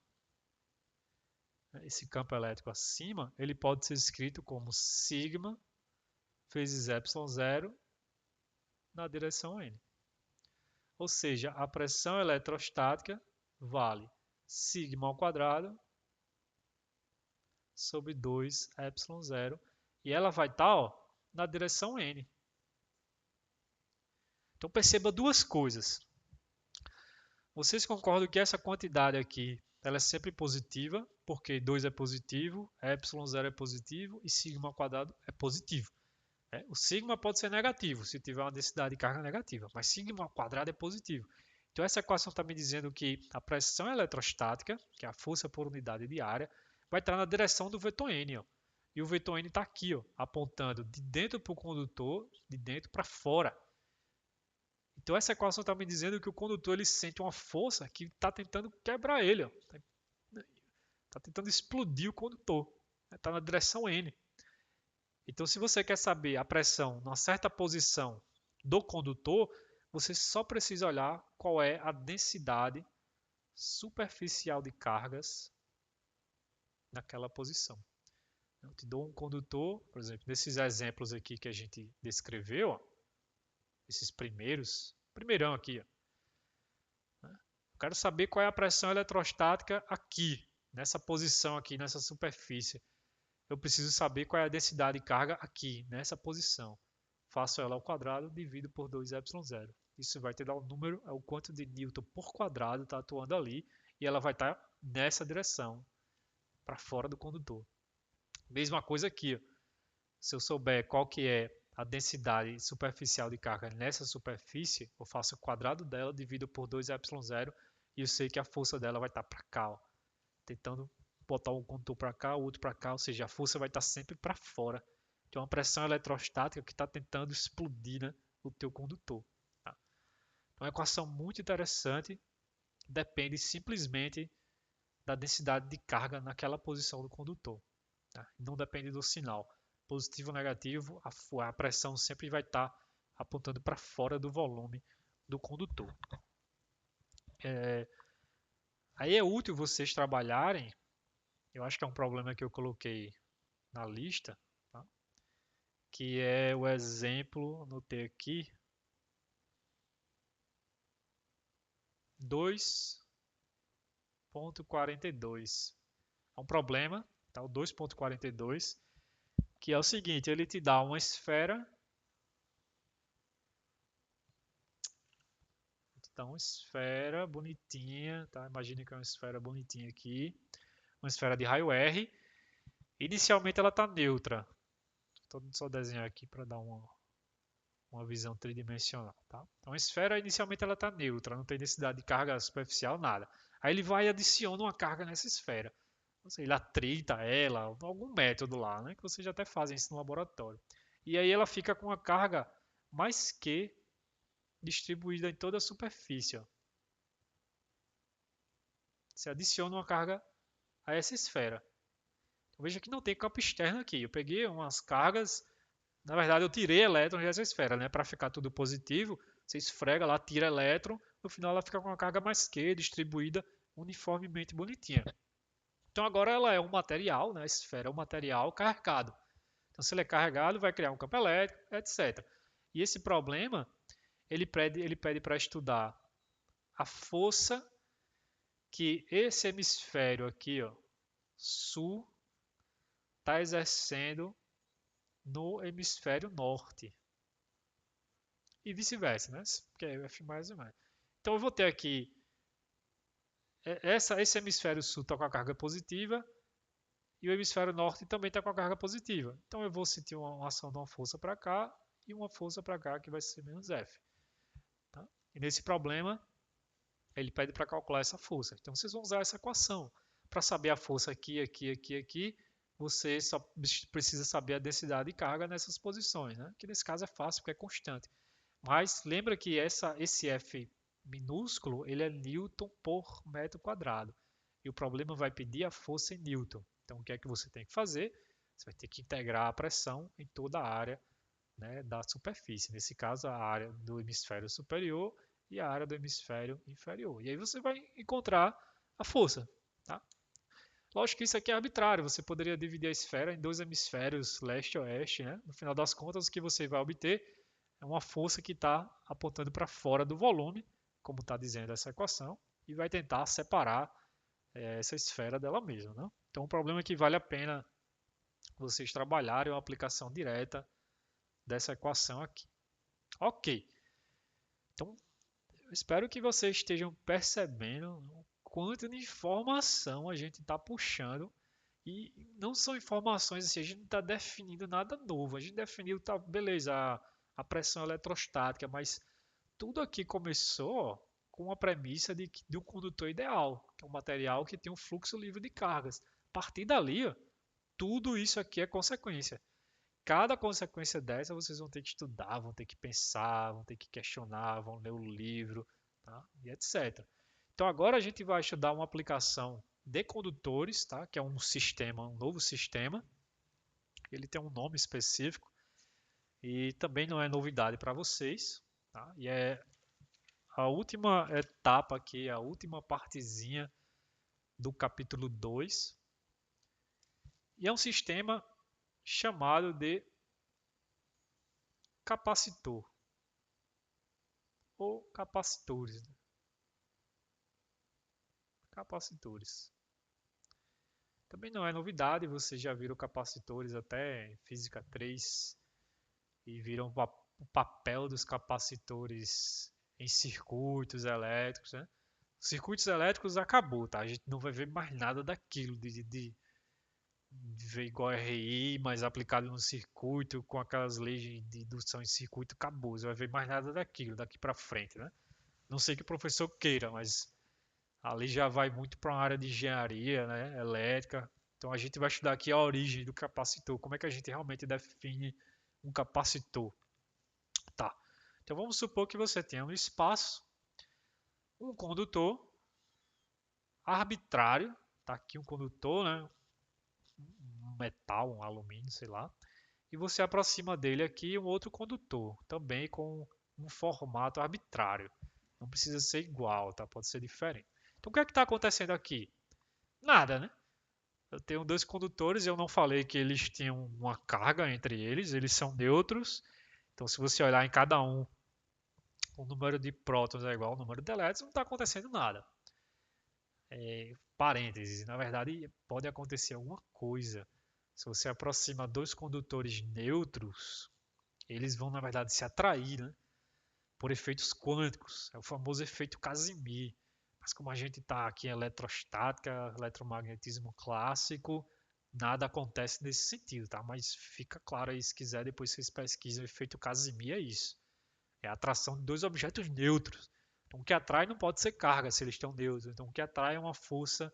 ele pode ser escrito como sigma vezes epsilon zero na direção n. Ou seja, a pressão eletrostática vale sigma ao quadrado sobre 2 epsilon zero e ela vai estar na direção n. Então perceba duas coisas. Vocês concordam que essa quantidade aqui ela é sempre positiva, porque 2 é positivo, epsilon zero é positivo e sigma ao quadrado é positivo. O sigma pode ser negativo, se tiver uma densidade de carga negativa, mas sigma ao quadrado é positivo. Então essa equação está me dizendo que a pressão eletrostática, que é a força por unidade de área, vai estar na direção do vetor n. Ó. E o vetor n está aqui, ó, apontando de dentro para o condutor, de dentro para fora. Então essa equação está me dizendo que o condutor ele sente uma força que está tentando quebrar ele. Está tentando explodir o condutor. Está na direção n. Então, se você quer saber a pressão numa certa posição do condutor, você só precisa olhar qual é a densidade superficial de cargas naquela posição. Eu te dou um condutor, por exemplo, nesses exemplos aqui que a gente descreveu, ó, esses primeirão aqui, ó, né? Eu quero saber qual é a pressão eletrostática aqui, nessa posição aqui, nessa superfície. Eu preciso saber qual é a densidade de carga aqui, nessa posição. Faço ela ao quadrado, divido por 2 epsilon zero. Isso vai te dar o número, é o quanto de Newton por quadrado está atuando ali, e ela vai estar nessa direção, para fora do condutor. Mesma coisa aqui, ó. Se eu souber qual que é a densidade superficial de carga nessa superfície, eu faço o quadrado dela, divido por 2 epsilon zero, e eu sei que a força dela vai estar para cá, ó, tentando botar um condutor para cá, o outro para cá, ou seja, a força vai estar sempre para fora. Tem uma pressão eletrostática que está tentando explodir, né, o teu condutor. Tá? Então, é uma equação muito interessante, depende simplesmente da densidade de carga naquela posição do condutor. Tá? Não depende do sinal. Positivo ou negativo, a pressão sempre vai estar apontando para fora do volume do condutor. Aí é útil vocês trabalharem, eu acho que é um problema que eu coloquei na lista, tá? Que é o exemplo, anotei aqui, 2.42. É um problema, tá? O 2.42, que é o seguinte, ele te dá uma esfera, então uma esfera bonitinha, tá? Imagine que é uma esfera bonitinha aqui, uma esfera de raio R. Inicialmente ela está neutra. Estou só desenhar aqui para dar uma visão tridimensional, tá? Então a esfera inicialmente ela está neutra, não tem densidade de carga superficial, nada. Aí ele vai e adiciona uma carga nessa esfera. Ou seja, ele atrita ela, algum método lá, né? Que vocês já até fazem isso no laboratório. E aí ela fica com uma carga mais Q distribuída em toda a superfície. Ó. Você adiciona uma carga a essa esfera. Então, veja que não tem campo externo aqui. Eu peguei umas cargas, na verdade eu tirei elétrons dessa esfera, né? Para ficar tudo positivo, você esfrega lá, tira elétron, no final ela fica com uma carga mais Q distribuída uniformemente bonitinha. Então agora ela é um material, né? A esfera é um material carregado. Então se ele é carregado, vai criar um campo elétrico, etc. E esse problema, ele pede para estudar a força que esse hemisfério aqui, ó, sul, está exercendo no hemisfério norte. E vice-versa, né? Porque é F mais ou menos. Então eu vou ter aqui, esse hemisfério sul está com a carga positiva, e o hemisfério norte também está com a carga positiva. Então eu vou sentir uma ação de uma força para cá e uma força para cá que vai ser menos F. Tá? E nesse problema, ele pede para calcular essa força. Então vocês vão usar essa equação. Para saber a força aqui, aqui, aqui, aqui, você só precisa saber a densidade de carga nessas posições. Né? Que nesse caso é fácil porque é constante. Mas lembra que esse F minúsculo ele é Newton por metro quadrado. E o problema vai pedir a força em Newton. Então, o que é que você tem que fazer? Você vai ter que integrar a pressão em toda a área, né, da superfície. Nesse caso, a área do hemisfério superior e a área do hemisfério inferior. E aí você vai encontrar a força. Tá? Lógico que isso aqui é arbitrário. Você poderia dividir a esfera em dois hemisférios, leste e oeste. Né? No final das contas, o que você vai obter é uma força que está apontando para fora do volume, como está dizendo essa equação, e vai tentar separar essa esfera dela mesma. Né? Então, o problema é que vale a pena vocês trabalharem uma aplicação direta dessa equação aqui. Ok. Então, eu espero que vocês estejam percebendo o quanto de informação a gente está puxando. E não são informações assim, a gente não está definindo nada novo. A gente definiu, tá, beleza, a pressão eletrostática, mas tudo aqui começou com a premissa de um condutor ideal, que é um material que tem um fluxo livre de cargas. A partir dali, ó, tudo isso aqui é consequência. Cada consequência dessa vocês vão ter que estudar, vão ter que pensar, vão ter que questionar, vão ler o livro, tá? E etc. Então agora a gente vai estudar uma aplicação de condutores, tá? Que é um sistema, um novo sistema. Ele tem um nome específico e também não é novidade para vocês, tá? E é a última etapa aqui, a última partezinha do capítulo 2. E é um sistema chamado de capacitor ou capacitores. Né? Capacitores. Também não é novidade, vocês já viram capacitores até em Física 3 e viram o papel dos capacitores em circuitos elétricos. Né? Circuitos elétricos acabou, tá? A gente não vai ver mais nada daquilo de ver igual RI, mas aplicado no circuito, com aquelas leis de indução em circuito, acabou. Você vai ver mais nada daquilo daqui para frente, né? Não sei que o professor queira, mas ali já vai muito para uma área de engenharia, né? Elétrica. Então a gente vai estudar aqui a origem do capacitor, como é que a gente realmente define um capacitor. Tá. Então vamos supor que você tenha no espaço um condutor arbitrário, tá aqui um condutor, né? Um metal, um alumínio, sei lá, e você aproxima dele aqui um outro condutor, também com um formato arbitrário. Não precisa ser igual, tá? Pode ser diferente. Então o que é que está acontecendo aqui? Nada, né? Eu tenho dois condutores, eu não falei que eles tinham uma carga entre eles, eles são neutros. Então se você olhar em cada um o número de prótons é igual ao número de elétrons, não está acontecendo nada. Parênteses, na verdade pode acontecer alguma coisa. Se você aproxima dois condutores neutros, eles vão na verdade se atrair, né? Por efeitos quânticos, é o famoso efeito Casimir. Mas como a gente está aqui em eletrostática, eletromagnetismo clássico, nada acontece nesse sentido, tá? Mas fica claro aí, se quiser, depois vocês pesquisem o efeito Casimir, é isso. É a atração de dois objetos neutros. Então, o que atrai não pode ser carga se eles estão neutros. Então, o que atrai é uma força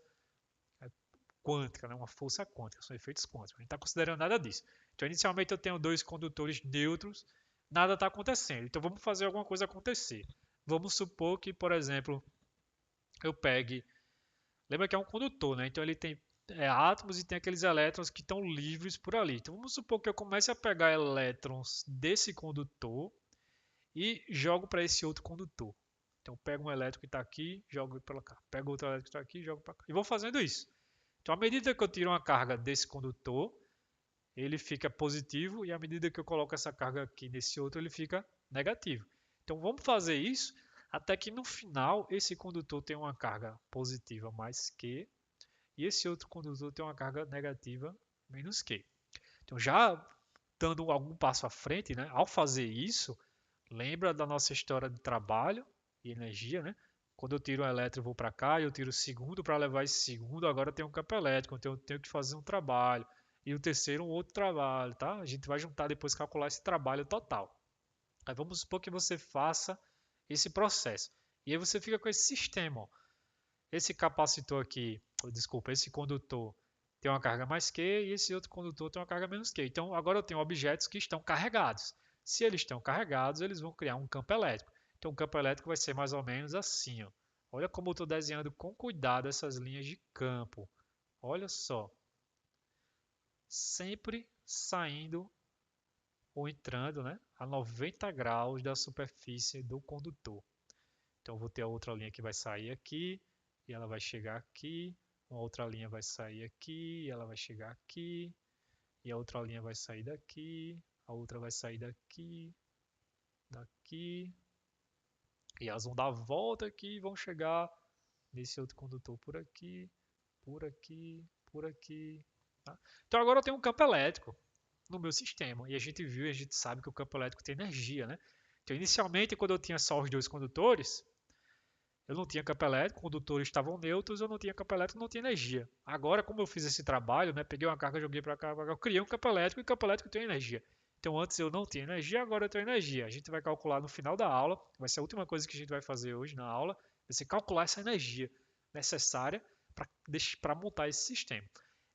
quântica, né? Uma força quântica, são efeitos quânticos. A gente está considerando nada disso. Então, inicialmente eu tenho dois condutores neutros, nada está acontecendo. Então, vamos fazer alguma coisa acontecer. Vamos supor que, por exemplo, eu pegue. Lembra que é um condutor, né? Então, ele tem átomos e tem aqueles elétrons que estão livres por ali. Então, vamos supor que eu comece a pegar elétrons desse condutor e jogo para esse outro condutor. Então, eu pego um elétron que está aqui, jogo para cá. Pego outro elétron que está aqui, jogo para cá. E vou fazendo isso. Então, à medida que eu tiro uma carga desse condutor, ele fica positivo, e à medida que eu coloco essa carga aqui nesse outro, ele fica negativo. Então, vamos fazer isso até que no final esse condutor tenha uma carga positiva mais Q e esse outro condutor tenha uma carga negativa menos Q. Então, já dando algum passo à frente, né, ao fazer isso, lembra da nossa história de trabalho e energia, né? Quando eu tiro um elétron, eu vou para cá, e eu tiro o segundo para levar esse segundo, agora tem um campo elétrico, então eu tenho que fazer um trabalho. E o terceiro, um outro trabalho, tá? A gente vai juntar depois calcular esse trabalho total. Aí vamos supor que você faça esse processo. E aí você fica com esse sistema, ó. Esse capacitor aqui, desculpa, esse condutor tem uma carga mais Q e esse outro condutor tem uma carga menos Q. Então agora eu tenho objetos que estão carregados. Se eles estão carregados, eles vão criar um campo elétrico. Então o campo elétrico vai ser mais ou menos assim, ó. Olha como eu estou desenhando com cuidado essas linhas de campo. Olha só. Sempre saindo ou entrando, né, a 90 graus da superfície do condutor. Então eu vou ter a outra linha que vai sair aqui e ela vai chegar aqui. Uma outra linha vai sair aqui e ela vai chegar aqui. E a outra linha vai sair daqui. A outra vai sair daqui, daqui. E elas vão dar a volta aqui e vão chegar nesse outro condutor por aqui, por aqui, por aqui. Tá? Então agora eu tenho um campo elétrico no meu sistema. E a gente viu e a gente sabe que o campo elétrico tem energia, né? Então inicialmente, quando eu tinha só os dois condutores, eu não tinha campo elétrico, condutores estavam neutros, eu não tinha campo elétrico, não tinha energia. Agora, como eu fiz esse trabalho, né, peguei uma carga, joguei para cá, eu criei um campo elétrico e campo elétrico tem energia. Então, antes eu não tinha energia, agora eu tenho energia. A gente vai calcular no final da aula, vai ser a última coisa que a gente vai fazer hoje na aula, vai ser calcular essa energia necessária para montar esse sistema.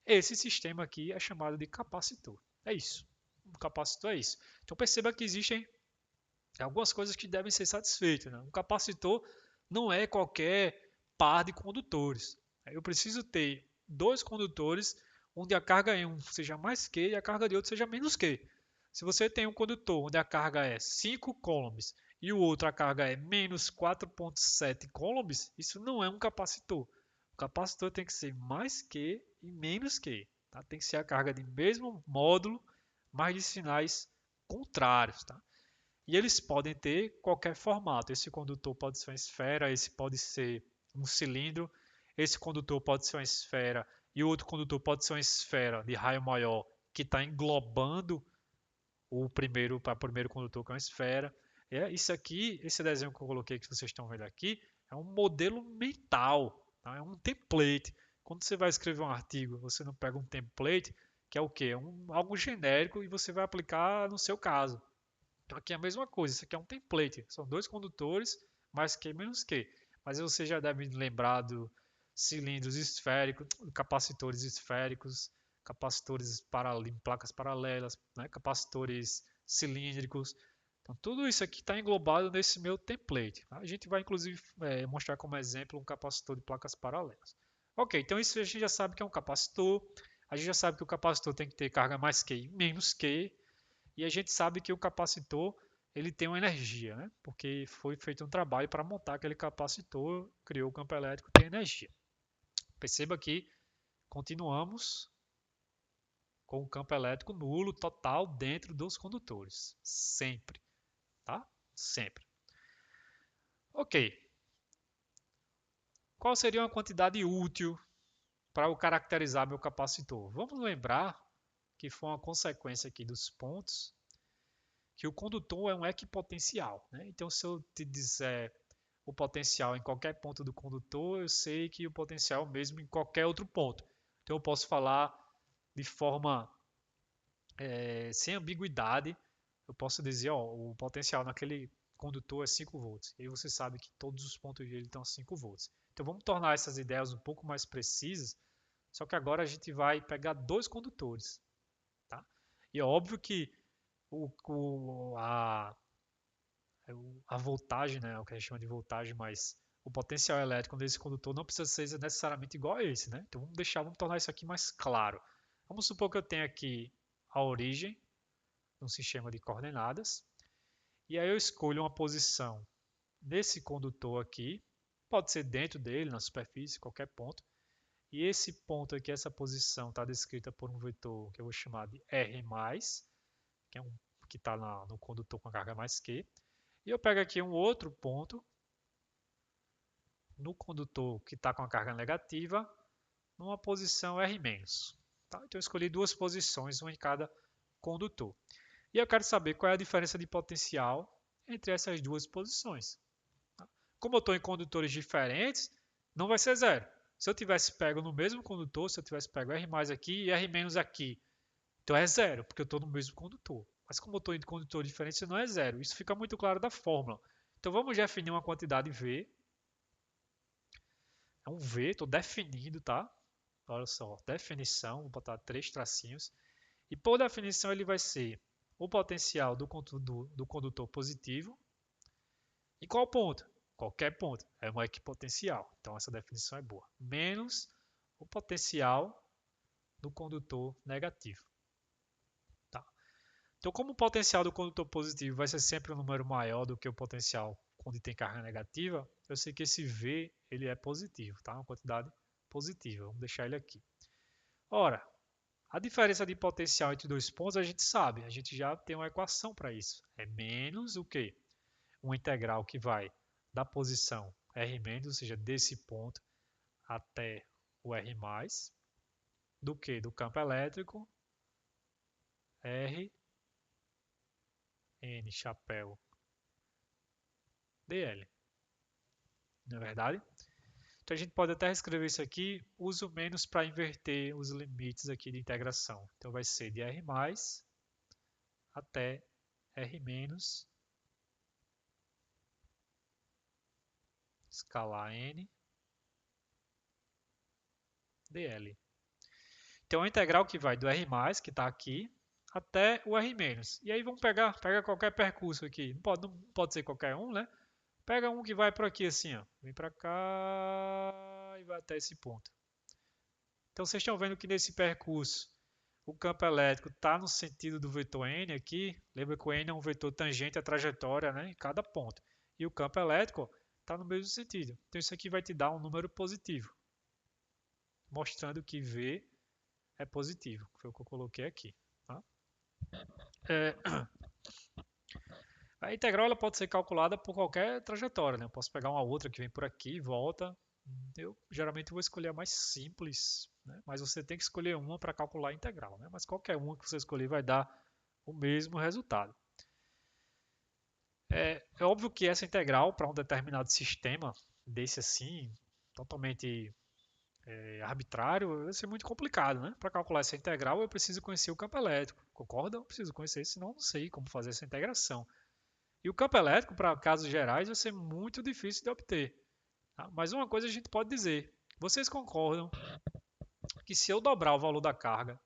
Esse sistema aqui é chamado de capacitor. É isso. Um capacitor é isso. Então, perceba que existem algumas coisas que devem ser satisfeitas. Né? Um capacitor não é qualquer par de condutores. Eu preciso ter dois condutores onde a carga em um seja mais Q e a carga de outro seja menos Q. Se você tem um condutor onde a carga é 5 coulombs e o outro a carga é menos 4,7 coulombs, isso não é um capacitor. O capacitor tem que ser mais Q e menos Q. Tá? Tem que ser a carga de mesmo módulo, mas de sinais contrários. Tá? E eles podem ter qualquer formato. Esse condutor pode ser uma esfera, esse pode ser um cilindro, esse condutor pode ser uma esfera e o outro condutor pode ser uma esfera de raio maior que está englobando o primeiro condutor que é uma esfera. Isso aqui, esse desenho que eu coloquei que vocês estão vendo aqui, é um modelo mental, tá? É um template. Quando você vai escrever um artigo, você não pega um template, que é o quê? Algo genérico e você vai aplicar no seu caso. Então aqui é a mesma coisa, isso aqui é um template, são dois condutores, mais Q menos Q. Mas você já deve lembrar do cilindros esféricos, capacitores esféricos, capacitores placas paralelas, né? Capacitores cilíndricos. Então tudo isso aqui está englobado nesse meu template. Tá? A gente vai inclusive mostrar como exemplo um capacitor de placas paralelas. Ok, então isso a gente já sabe que é um capacitor. A gente já sabe que o capacitor tem que ter carga mais Q e menos Q. E a gente sabe que o capacitor ele tem uma energia, né? Porque foi feito um trabalho para montar aquele capacitor, criou o campo elétrico, tem energia. Perceba que continuamos com o campo elétrico nulo total dentro dos condutores, sempre, tá? Sempre. Ok, qual seria uma quantidade útil para eu caracterizar meu capacitor? Vamos lembrar que foi uma consequência aqui dos pontos, que o condutor é um equipotencial, né? Então, se eu te disser o potencial em qualquer ponto do condutor, eu sei que o potencial é o mesmo em qualquer outro ponto. Então, eu posso falar de forma sem ambiguidade, eu posso dizer, ó, o potencial naquele condutor é 5 volts. E aí você sabe que todos os pontos dele estão a 5 volts. Então vamos tornar essas ideias um pouco mais precisas, só que agora a gente vai pegar dois condutores. Tá? E é óbvio que o, o, a, a voltagem, né, o que a gente chama de voltagem, mas o potencial elétrico desse condutor não precisa ser necessariamente igual a esse. Né? Então vamos tornar isso aqui mais claro. Vamos supor que eu tenho aqui a origem um sistema de coordenadas. E aí eu escolho uma posição nesse condutor aqui, pode ser dentro dele, na superfície, qualquer ponto. E esse ponto aqui, essa posição, está descrita por um vetor que eu vou chamar de R+, que é um que está no condutor com a carga mais Q. E eu pego aqui um outro ponto no condutor que está com a carga negativa, numa posição R-. Tá? Então eu escolhi duas posições, uma em cada condutor. E eu quero saber qual é a diferença de potencial entre essas duas posições. Como eu estou em condutores diferentes, não vai ser zero. Se eu tivesse pego no mesmo condutor, se eu tivesse pego R mais aqui e R menos aqui, então é zero, porque eu estou no mesmo condutor. Mas como eu estou em condutores diferentes, isso não é zero. Isso fica muito claro da fórmula. Então vamos definir uma quantidade V. É um V, estou definindo, tá? Olha só, definição, vou botar 3 tracinhos. E por definição ele vai ser o potencial do condutor positivo. E qual ponto? Qualquer ponto. É uma equipotencial. Então essa definição é boa. Menos o potencial do condutor negativo. Tá? Então, como o potencial do condutor positivo vai ser sempre um número maior do que o potencial quando tem carga negativa, eu sei que esse V ele é positivo, tá? Uma quantidade positiva. Vamos deixar ele aqui. Ora, a diferença de potencial entre dois pontos a gente sabe, a gente já tem uma equação para isso. É menos o quê? Uma integral que vai da posição R-, ou seja, desse ponto até o R+, do que? Do campo elétrico R, N, chapéu, dl. Não é verdade? Então a gente pode até escrever isso aqui, uso menos para inverter os limites aqui de integração. Então vai ser de R+, até R-, escalar N, dl. Então a integral que vai do R+, que está aqui, até o R-. E aí vamos pega qualquer percurso aqui. Não pode ser qualquer um, né? Pega um que vai por aqui assim, ó. Vem para cá e vai até esse ponto. Então vocês estão vendo que nesse percurso o campo elétrico está no sentido do vetor n aqui. Lembra que o n é um vetor tangente à trajetória, né, em cada ponto. E o campo elétrico está no mesmo sentido. Então isso aqui vai te dar um número positivo, mostrando que V é positivo. Foi o que eu coloquei aqui. Tá? É, a integral ela pode ser calculada por qualquer trajetória. Né? Eu posso pegar uma outra que vem por aqui e volta. Eu geralmente vou escolher a mais simples, né? Mas você tem que escolher uma para calcular a integral. Né? Mas qualquer uma que você escolher vai dar o mesmo resultado. É óbvio que essa integral para um determinado sistema desse assim, totalmente arbitrário, vai ser muito complicado. Né? Para calcular essa integral, eu preciso conhecer o campo elétrico. Concorda? Eu preciso conhecer, senão eu não sei como fazer essa integração. E o campo elétrico, para casos gerais, vai ser muito difícil de obter. Tá? Mas uma coisa a gente pode dizer: vocês concordam que se eu dobrar o valor da carga,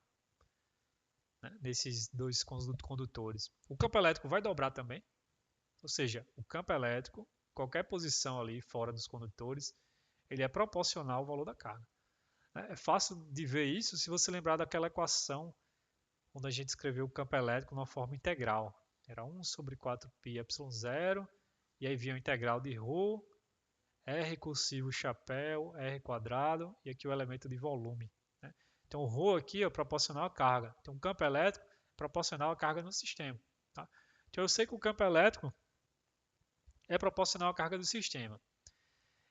né, nesses dois condutores, o campo elétrico vai dobrar também? Ou seja, o campo elétrico, qualquer posição ali fora dos condutores, ele é proporcional ao valor da carga. É fácil de ver isso se você lembrar daquela equação onde a gente escreveu o campo elétrico numa forma integral. Era 1 sobre 4π epsilon0, e aí vinha o integral de ρ, R cursivo chapéu, R quadrado, e aqui o elemento de volume. Né? Então o ρ aqui é proporcional à carga. Então o campo elétrico é proporcional à carga no sistema. Tá? Então eu sei que o campo elétrico é proporcional à carga do sistema.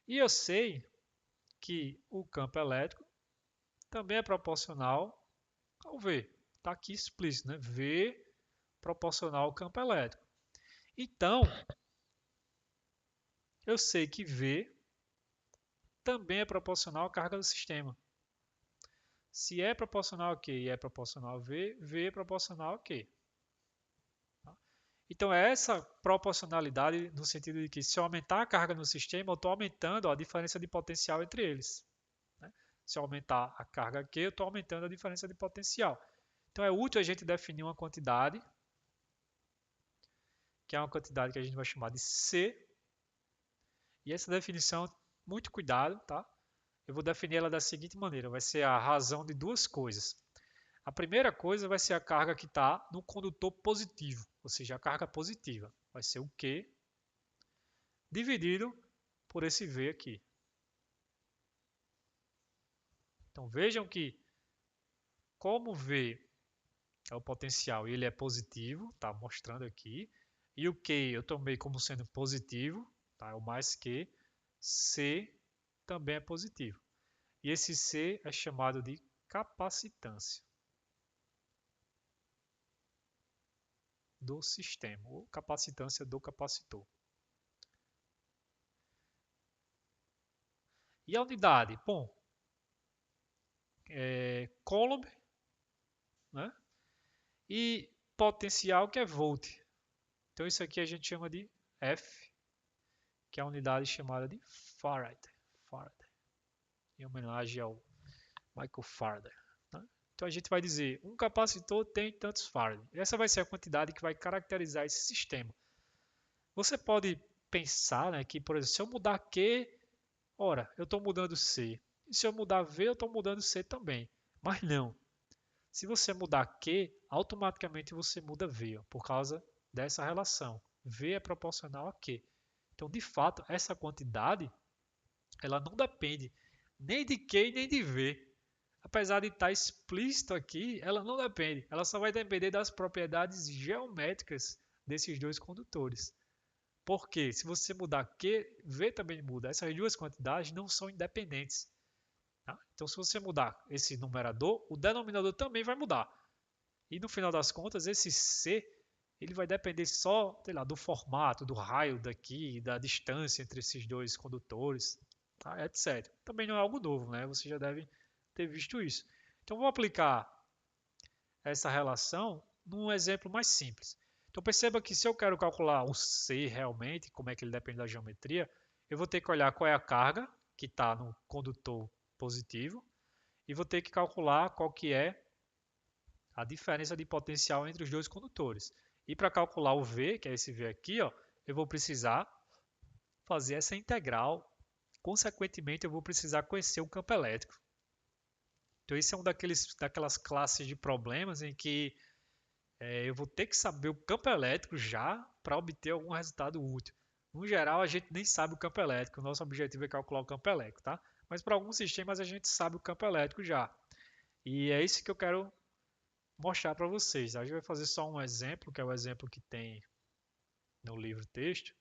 E eu sei que o campo elétrico também é proporcional ao V. Está aqui explícito, né? V proporcional ao campo elétrico. Então, eu sei que V também é proporcional à carga do sistema. Se é proporcional a Q e é proporcional a V, V é proporcional a Q. Então, é essa proporcionalidade no sentido de que se eu aumentar a carga no sistema, eu estou aumentando a diferença de potencial entre eles. Né? Se eu aumentar a carga Q, eu estou aumentando a diferença de potencial. Então, é útil a gente definir uma quantidade, que é uma quantidade que a gente vai chamar de C. E essa definição, muito cuidado, tá? Eu vou definir ela da seguinte maneira: vai ser a razão de duas coisas. A primeira coisa vai ser a carga que está no condutor positivo, ou seja, a carga positiva. Vai ser o Q dividido por esse V aqui. Então vejam que, como V é o potencial e ele é positivo, tá mostrando aqui, e o Q eu tomei como sendo positivo, tá? É o mais Q, C também é positivo. E esse C é chamado de capacitância do sistema, ou capacitância do capacitor. E a unidade? Bom, Coulomb, né? E potencial, que é volt. Então isso aqui a gente chama de F, que é a unidade chamada de Farad. Em homenagem ao Michael Faraday. Né? Então a gente vai dizer, um capacitor tem tantos Farad. Essa vai ser a quantidade que vai caracterizar esse sistema. Você pode pensar, né, que, por exemplo, se eu mudar Q, ora, eu estou mudando C. E se eu mudar V, eu estou mudando C também. Mas não. Se você mudar Q, automaticamente você muda V, ó, por causa dessa relação. V é proporcional a Q. Então, de fato, essa quantidade ela não depende nem de Q nem de V. Apesar de estar explícito aqui, ela não depende. Ela só vai depender das propriedades geométricas desses dois condutores. Porque se você mudar Q, V também muda. Essas duas quantidades não são independentes. Tá? Então, se você mudar esse numerador, o denominador também vai mudar. E no final das contas, esse C ele vai depender só, sei lá, do formato, do raio daqui, da distância entre esses dois condutores, tá? Etc. Também não é algo novo, né? Você já deve ter visto isso. Então, vou aplicar essa relação num exemplo mais simples. Então, perceba que se eu quero calcular o C realmente, como é que ele depende da geometria, eu vou ter que olhar qual é a carga que está no condutor positivo e vou ter que calcular qual que é a diferença de potencial entre os dois condutores. E para calcular o V, que é esse V aqui, ó, eu vou precisar fazer essa integral. Consequentemente, eu vou precisar conhecer o campo elétrico. Então, esse é um daquelas classes de problemas em que eu vou ter que saber o campo elétrico já para obter algum resultado útil. No geral, a gente nem sabe o campo elétrico. O nosso objetivo é calcular o campo elétrico, tá? Mas para alguns sistemas a gente sabe o campo elétrico já. E é isso que eu quero mostrar para vocês. A gente vai fazer só um exemplo, que é o exemplo que tem no livro texto.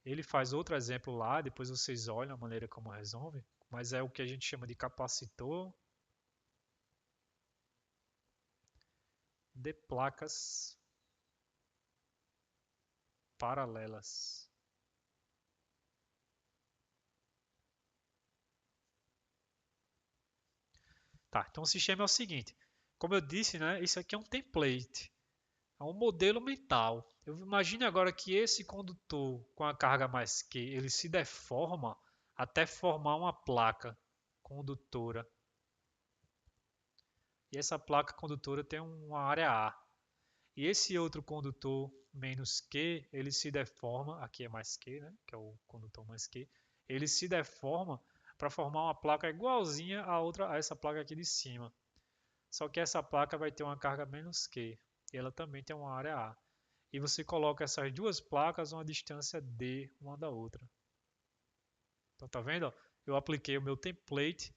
Ele faz outro exemplo lá, depois vocês olham a maneira como resolve, mas é o que a gente chama de capacitor de placas paralelas. Tá, então o sistema é o seguinte, como eu disse, né, isso aqui é um template, é um modelo mental. Eu imagine agora que esse condutor com a carga mais Q, ele se deforma até formar uma placa condutora. E essa placa condutora tem uma área A. E esse outro condutor menos Q, ele se deforma, aqui é mais Q, né, que é o condutor mais Q, ele se deforma para formar uma placa igualzinha a essa placa aqui de cima. Só que essa placa vai ter uma carga menos Q, e ela também tem uma área A. E você coloca essas duas placas a uma distância D uma da outra. Então tá vendo? Eu apliquei o meu template,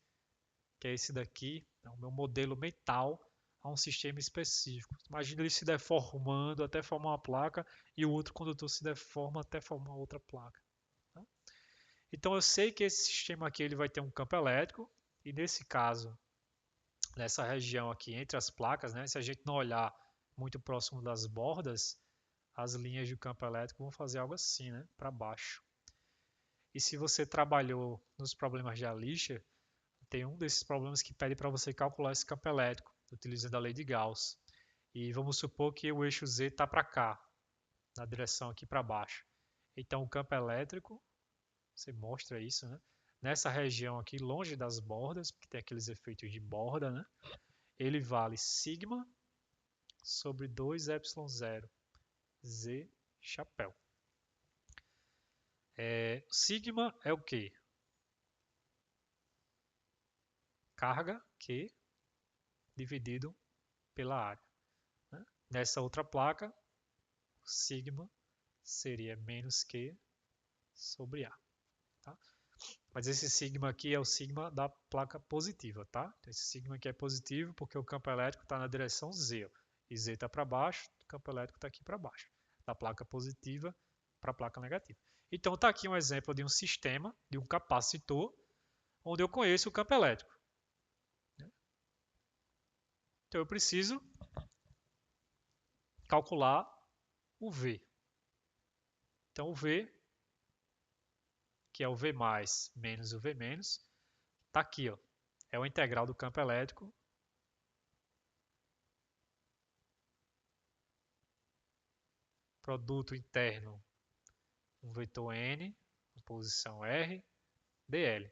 que é esse daqui, é o meu modelo mental, a um sistema específico. Imagina ele se deformando até formar uma placa e o outro condutor se deforma até formar outra placa. Tá? Então eu sei que esse sistema aqui ele vai ter um campo elétrico e nesse caso, nessa região aqui entre as placas, né, se a gente não olhar muito próximo das bordas, as linhas de campo elétrico vão fazer algo assim, né, para baixo. E se você trabalhou nos problemas de Alicia, tem um desses problemas que pede para você calcular esse campo elétrico, utilizando a lei de Gauss. E vamos supor que o eixo Z está para cá, na direção aqui para baixo. Então o campo elétrico, você mostra isso, né? Nessa região aqui, longe das bordas, porque tem aqueles efeitos de borda, né? Ele vale sigma sobre 2ε0 Z chapéu. Sigma é o quê? Carga Q dividido pela área. Né? Nessa outra placa, sigma seria menos Q sobre A. Tá? Mas esse sigma aqui é o sigma da placa positiva, tá? Então, esse sigma aqui é positivo porque o campo elétrico está na direção Z. Ó, e Z está para baixo, o campo elétrico está aqui para baixo. Da placa positiva para a placa negativa. Então está aqui um exemplo de um sistema, de um capacitor, onde eu conheço o campo elétrico. Então eu preciso calcular o V. Então o V, que é o V mais menos o V menos, está aqui, ó. É o integral do campo elétrico produto interno, um vetor n, posição r, dl.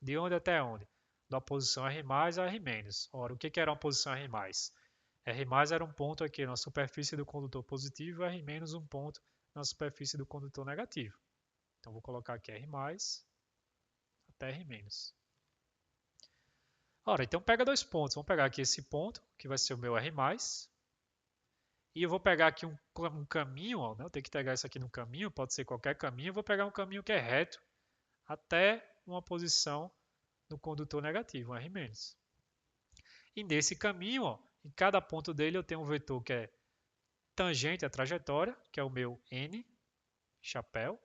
De onde até onde? Da posição r mais a r menos. Ora, o que era uma posição r mais? R mais era um ponto aqui na superfície do condutor positivo, R menos um ponto na superfície do condutor negativo. Então vou colocar aqui R mais até R menos. Ora, então pega dois pontos. Vamos pegar aqui esse ponto, que vai ser o meu R mais. E eu vou pegar aqui um caminho, ó, né? Eu tenho que pegar isso aqui no caminho, pode ser qualquer caminho. Eu vou pegar um caminho que é reto até uma posição no condutor negativo, um R menos. E nesse caminho, ó, em cada ponto dele eu tenho um vetor que é tangente à trajetória, que é o meu n, chapéu.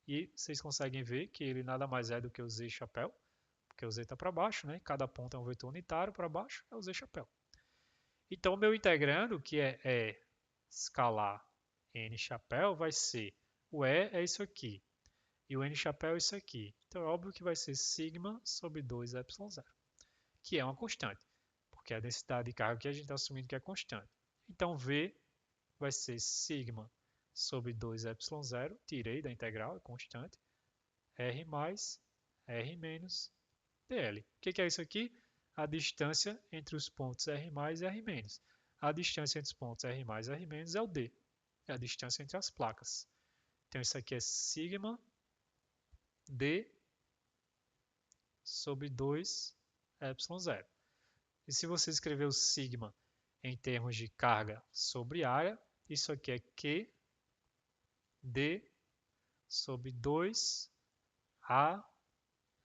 E vocês conseguem ver que ele nada mais é do que o z chapéu, porque o z está para baixo, né? Cada ponto é um vetor unitário, para baixo é o z chapéu. Então o meu integrando, que é E escalar n chapéu, vai ser o E é isso aqui, e o n chapéu é isso aqui. Então é óbvio que vai ser sigma sobre 2ε0, que é uma constante, porque a densidade de carga que a gente está assumindo que é constante. Então V vai ser sigma sobre 2ε0, tirei da integral, é constante, R mais R menos dl. O que é isso aqui? A distância entre os pontos R mais e R menos. A distância entre os pontos R mais e R menos é o D, é a distância entre as placas. Então isso aqui é sigma D sobre 2ε0. E se você escrever o sigma em termos de carga sobre área, isso aqui é Q D sobre 2 a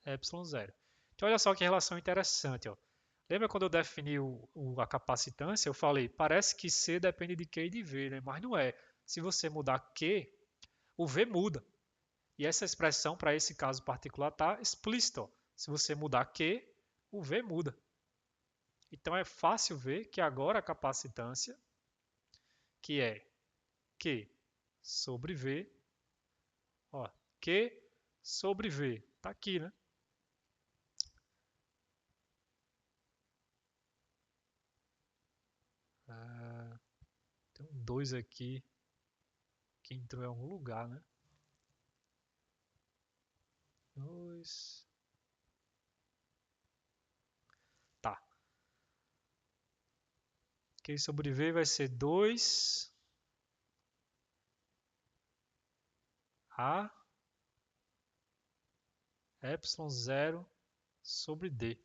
ε0. Então olha só que relação interessante. Ó. Lembra quando eu defini a capacitância, eu falei, parece que C depende de Q e de V, né? Mas não é. Se você mudar Q, o V muda. E essa expressão, para esse caso particular, está explícita. Ó. Se você mudar Q, o V muda. Então é fácil ver que agora a capacitância, que é Q sobre V, ó, Q sobre V, está aqui, né? Tem um 2 aqui que entrou em algum lugar, né? 2. Tá. Q sobre V vai ser 2 a ε0 sobre D.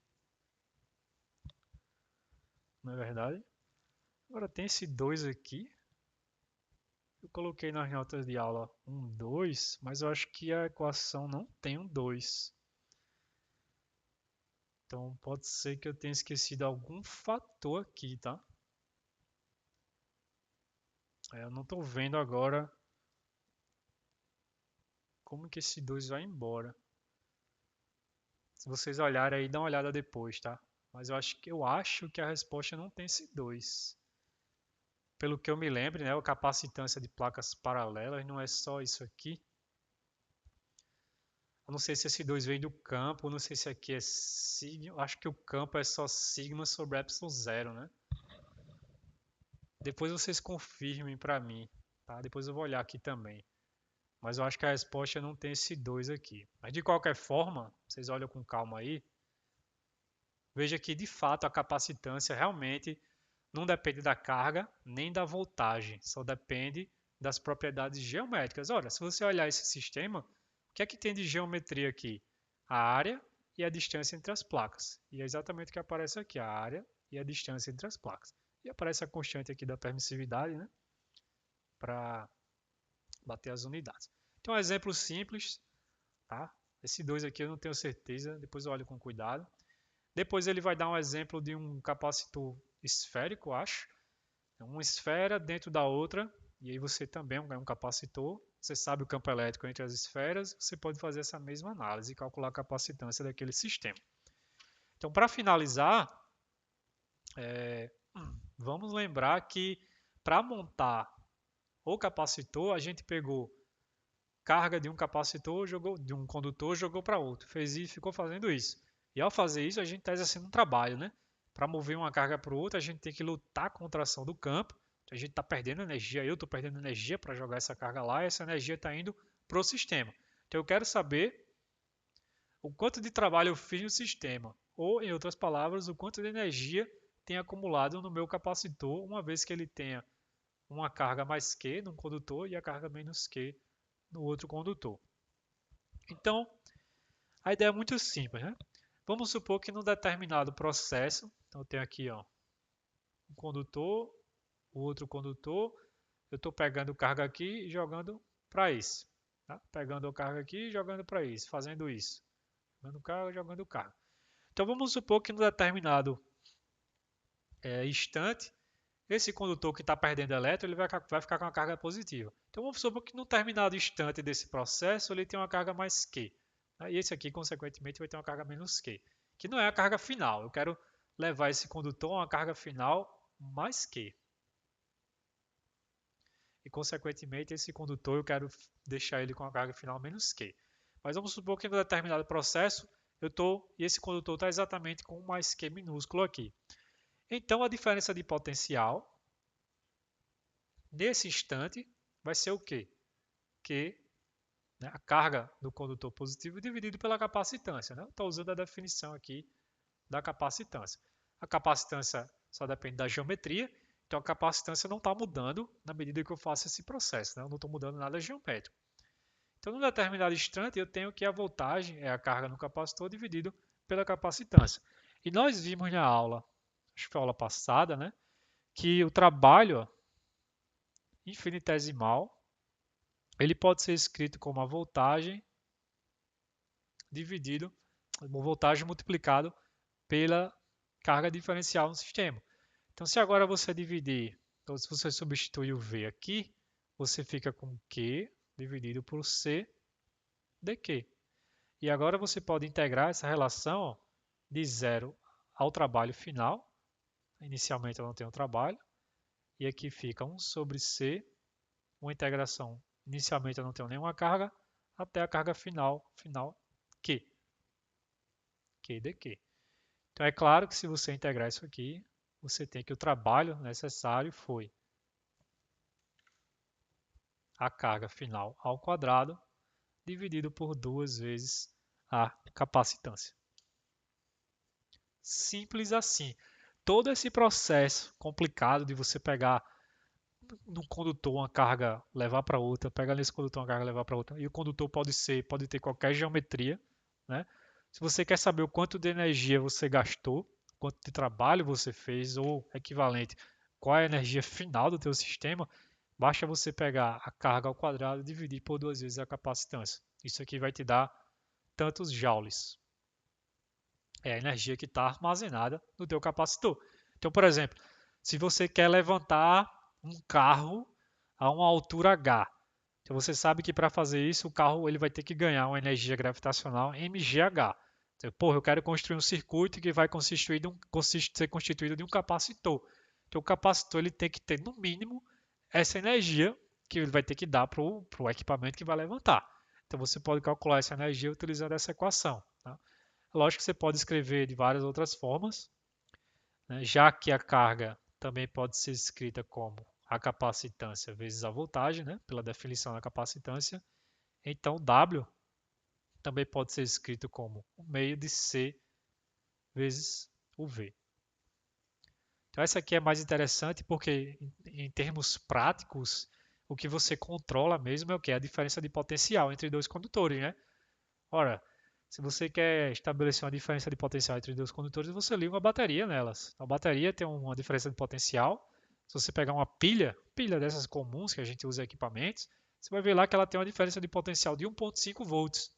Não é verdade? Agora tem esse 2 aqui. Eu coloquei nas notas de aula um 2, mas eu acho que a equação não tem um 2. Então pode ser que eu tenha esquecido algum fator aqui, tá? Eu não estou vendo agora como que esse 2 vai embora. Se vocês olharem aí, dá uma olhada depois, tá? Mas eu acho que a resposta não tem esse 2. Pelo que eu me lembro, né, a capacitância de placas paralelas não é só isso aqui. Eu não sei se esse 2 vem do campo, não sei se aqui é sigma. Eu acho que o campo é só sigma sobre epsilon zero, né? Depois vocês confirmem para mim, tá? Depois eu vou olhar aqui também. Mas eu acho que a resposta não tem esse 2 aqui. Mas de qualquer forma, vocês olham com calma aí. Veja que de fato a capacitância realmente não depende da carga nem da voltagem, só depende das propriedades geométricas. Olha, se você olhar esse sistema, o que é que tem de geometria aqui? A área e a distância entre as placas. E é exatamente o que aparece aqui, a área e a distância entre as placas. E aparece a constante aqui da permissividade, né? Para bater as unidades. Então, um exemplo simples, tá? Esse 2 aqui eu não tenho certeza, depois eu olho com cuidado. Depois ele vai dar um exemplo de um capacitor esférico, acho. Uma esfera dentro da outra, e aí você também é um capacitor. Você sabe o campo elétrico entre as esferas, você pode fazer essa mesma análise e calcular a capacitância daquele sistema. Então, para finalizar, vamos lembrar que para montar o capacitor, a gente pegou carga de um capacitor, jogou de um condutor, jogou para outro, fez isso, ficou fazendo isso. E ao fazer isso, a gente está exercendo um trabalho, né? Para mover uma carga para outra, a gente tem que lutar contra a ação do campo. Então, a gente está perdendo energia, eu estou perdendo energia para jogar essa carga lá, e essa energia está indo para o sistema. Então eu quero saber o quanto de trabalho eu fiz no sistema, ou em outras palavras, o quanto de energia tem acumulado no meu capacitor, uma vez que ele tenha uma carga mais Q num condutor e a carga menos Q no outro condutor. Então, a ideia é muito simples, né? Vamos supor que num determinado processo, então eu tenho aqui ó, um condutor, o outro condutor, eu estou pegando carga aqui e jogando para isso. Tá? Pegando a carga aqui e jogando para isso, fazendo isso. Jogando carga, jogando carga. Então vamos supor que num determinado instante, esse condutor que está perdendo elétron, ele vai ficar com a carga positiva. Então vamos supor que num determinado instante desse processo, ele tem uma carga mais Q. Né? E esse aqui, consequentemente, vai ter uma carga menos Q, que não é a carga final. Eu quero levar esse condutor a uma carga final mais Q. E, consequentemente, esse condutor eu quero deixar ele com a carga final menos Q. Mas vamos supor que em um determinado processo, e esse condutor está exatamente com mais Q minúsculo aqui. Então, a diferença de potencial, nesse instante, vai ser o quê? Q, né, a carga do condutor positivo dividido pela capacitância. Né? Estou usando a definição aqui da capacitância. A capacitância só depende da geometria, então a capacitância não está mudando na medida que eu faço esse processo. Né? Eu não estou mudando nada geométrico. Então, num determinado instante, eu tenho que a voltagem é a carga no capacitor dividido pela capacitância. E nós vimos na aula, acho que foi a aula passada, né, que o trabalho infinitesimal ele pode ser escrito como a voltagem dividido, uma voltagem multiplicado pela carga diferencial no sistema. Então, se agora você dividir, então se você substituir o V aqui, você fica com Q dividido por C dQ. E agora você pode integrar essa relação de zero ao trabalho final. Inicialmente eu não tenho trabalho. E aqui fica 1 sobre C, uma integração. Inicialmente eu não tenho nenhuma carga, até a carga final Q. Q dQ. Então é claro que se você integrar isso aqui, você tem que o trabalho necessário foi a carga final ao quadrado dividido por 2 vezes a capacitância. Simples assim. Todo esse processo complicado de você pegar no condutor uma carga, levar para outra, pegar nesse condutor uma carga, levar para outra, e o condutor pode ter qualquer geometria, né? Se você quer saber o quanto de energia você gastou, quanto de trabalho você fez, ou equivalente, qual é a energia final do teu sistema, basta você pegar a carga ao quadrado e dividir por 2 vezes a capacitância. Isso aqui vai te dar tantos joules. É a energia que está armazenada no teu capacitor. Então, por exemplo, se você quer levantar um carro a uma altura H, então você sabe que para fazer isso o carro ele vai ter que ganhar uma energia gravitacional mgh. Então, porra, eu quero construir um circuito que vai ser constituído de um capacitor. Então o capacitor ele tem que ter no mínimo essa energia que ele vai ter que dar para o equipamento que vai levantar. Então você pode calcular essa energia utilizando essa equação. Tá? Lógico que você pode escrever de várias outras formas, né? Já que a carga também pode ser escrita como a capacitância vezes a voltagem, né? Pela definição da capacitância. Então, W também pode ser escrito como o meio de C vezes o V. Então, essa aqui é mais interessante porque, em termos práticos, o que você controla mesmo é o que? A diferença de potencial entre dois condutores, né? Ora, se você quer estabelecer uma diferença de potencial entre dois condutores, você liga uma bateria nelas. A bateria tem uma diferença de potencial. Se você pegar uma pilha dessas comuns que a gente usa em equipamentos, você vai ver lá que ela tem uma diferença de potencial de 1,5 volts.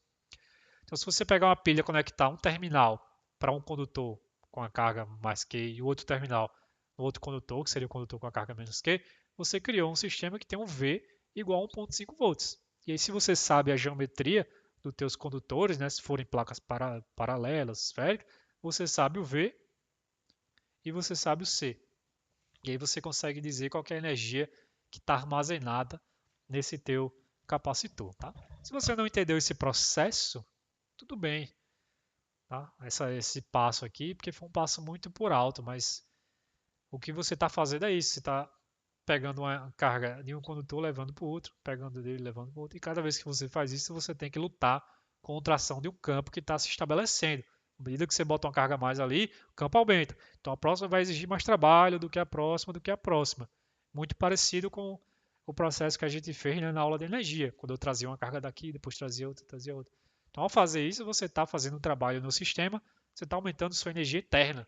Então, se você pegar uma pilha e conectar um terminal para um condutor com a carga mais Q e o outro terminal no outro condutor, que seria o condutor com a carga menos Q, você criou um sistema que tem um V igual a 1,5 volts. E aí, se você sabe a geometria dos teus condutores, né, se forem placas paralelas, esféricas, você sabe o V e você sabe o C. E aí você consegue dizer qual é a energia que está armazenada nesse teu capacitor. Tá? Se você não entendeu esse processo, tudo bem, tá? Esse passo aqui, porque foi um passo muito por alto, mas o que você está fazendo é isso, você está pegando uma carga de um condutor, levando para o outro, pegando dele, levando para o outro, e cada vez que você faz isso, você tem que lutar contra a ação de um campo que está se estabelecendo. À medida que você bota uma carga a mais ali, o campo aumenta. Então a próxima vai exigir mais trabalho do que a próxima, do que a próxima. Muito parecido com o processo que a gente fez, né, na aula de energia, quando eu trazia uma carga daqui, depois trazia outra, trazia outra. Então, ao fazer isso, você está fazendo um trabalho no sistema, você está aumentando sua energia interna.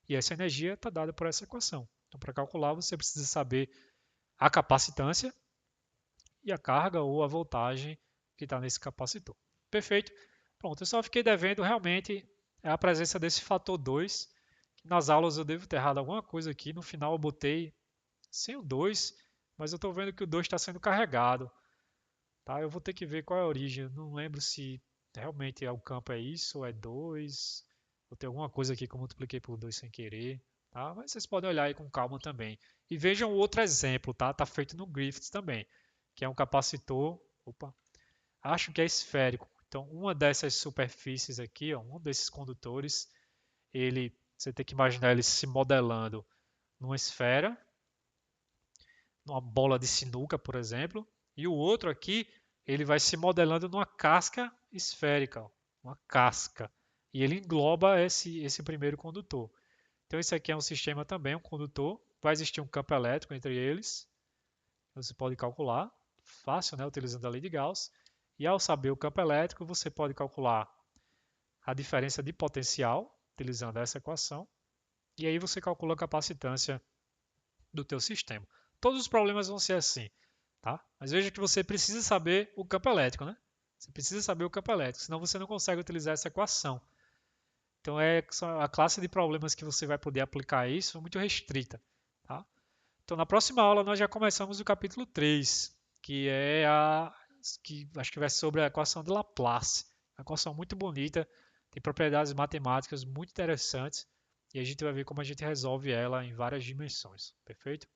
E essa energia está dada por essa equação. Então, para calcular, você precisa saber a capacitância e a carga ou a voltagem que está nesse capacitor. Perfeito? Pronto, eu só fiquei devendo realmente a presença desse fator 2, que nas aulas eu devo ter errado alguma coisa aqui. No final eu botei sem o 2, mas eu estou vendo que o 2 está sendo carregado. Tá? Eu vou ter que ver qual é a origem. Eu não lembro se realmente o campo é isso ou é 2. Vou ter alguma coisa aqui que eu multipliquei por 2 sem querer. Tá? Mas vocês podem olhar aí com calma também. E vejam outro exemplo, tá? Tá feito no Griffiths também, que é um capacitor, opa, acho que é esférico. Então, uma dessas superfícies aqui, ó, um desses condutores, você tem que imaginar ele se modelando numa esfera, numa bola de sinuca, por exemplo, e o outro aqui, ele vai se modelando numa casca esférica, ó, uma casca, e ele engloba esse primeiro condutor. Então, esse aqui é um sistema também, um condutor, vai existir um campo elétrico entre eles, você pode calcular, fácil, né, utilizando a lei de Gauss, e ao saber o campo elétrico, você pode calcular a diferença de potencial, utilizando essa equação, e aí você calcula a capacitância do teu sistema. Todos os problemas vão ser assim, tá? Mas veja que você precisa saber o campo elétrico, né? Você precisa saber o campo elétrico, senão você não consegue utilizar essa equação. Então a classe de problemas que você vai poder aplicar isso é muito restrita, tá? Então na próxima aula nós já começamos o capítulo 3, que é que acho que vai ser sobre a equação de Laplace. Uma equação muito bonita, tem propriedades matemáticas muito interessantes e a gente vai ver como a gente resolve ela em várias dimensões. Perfeito?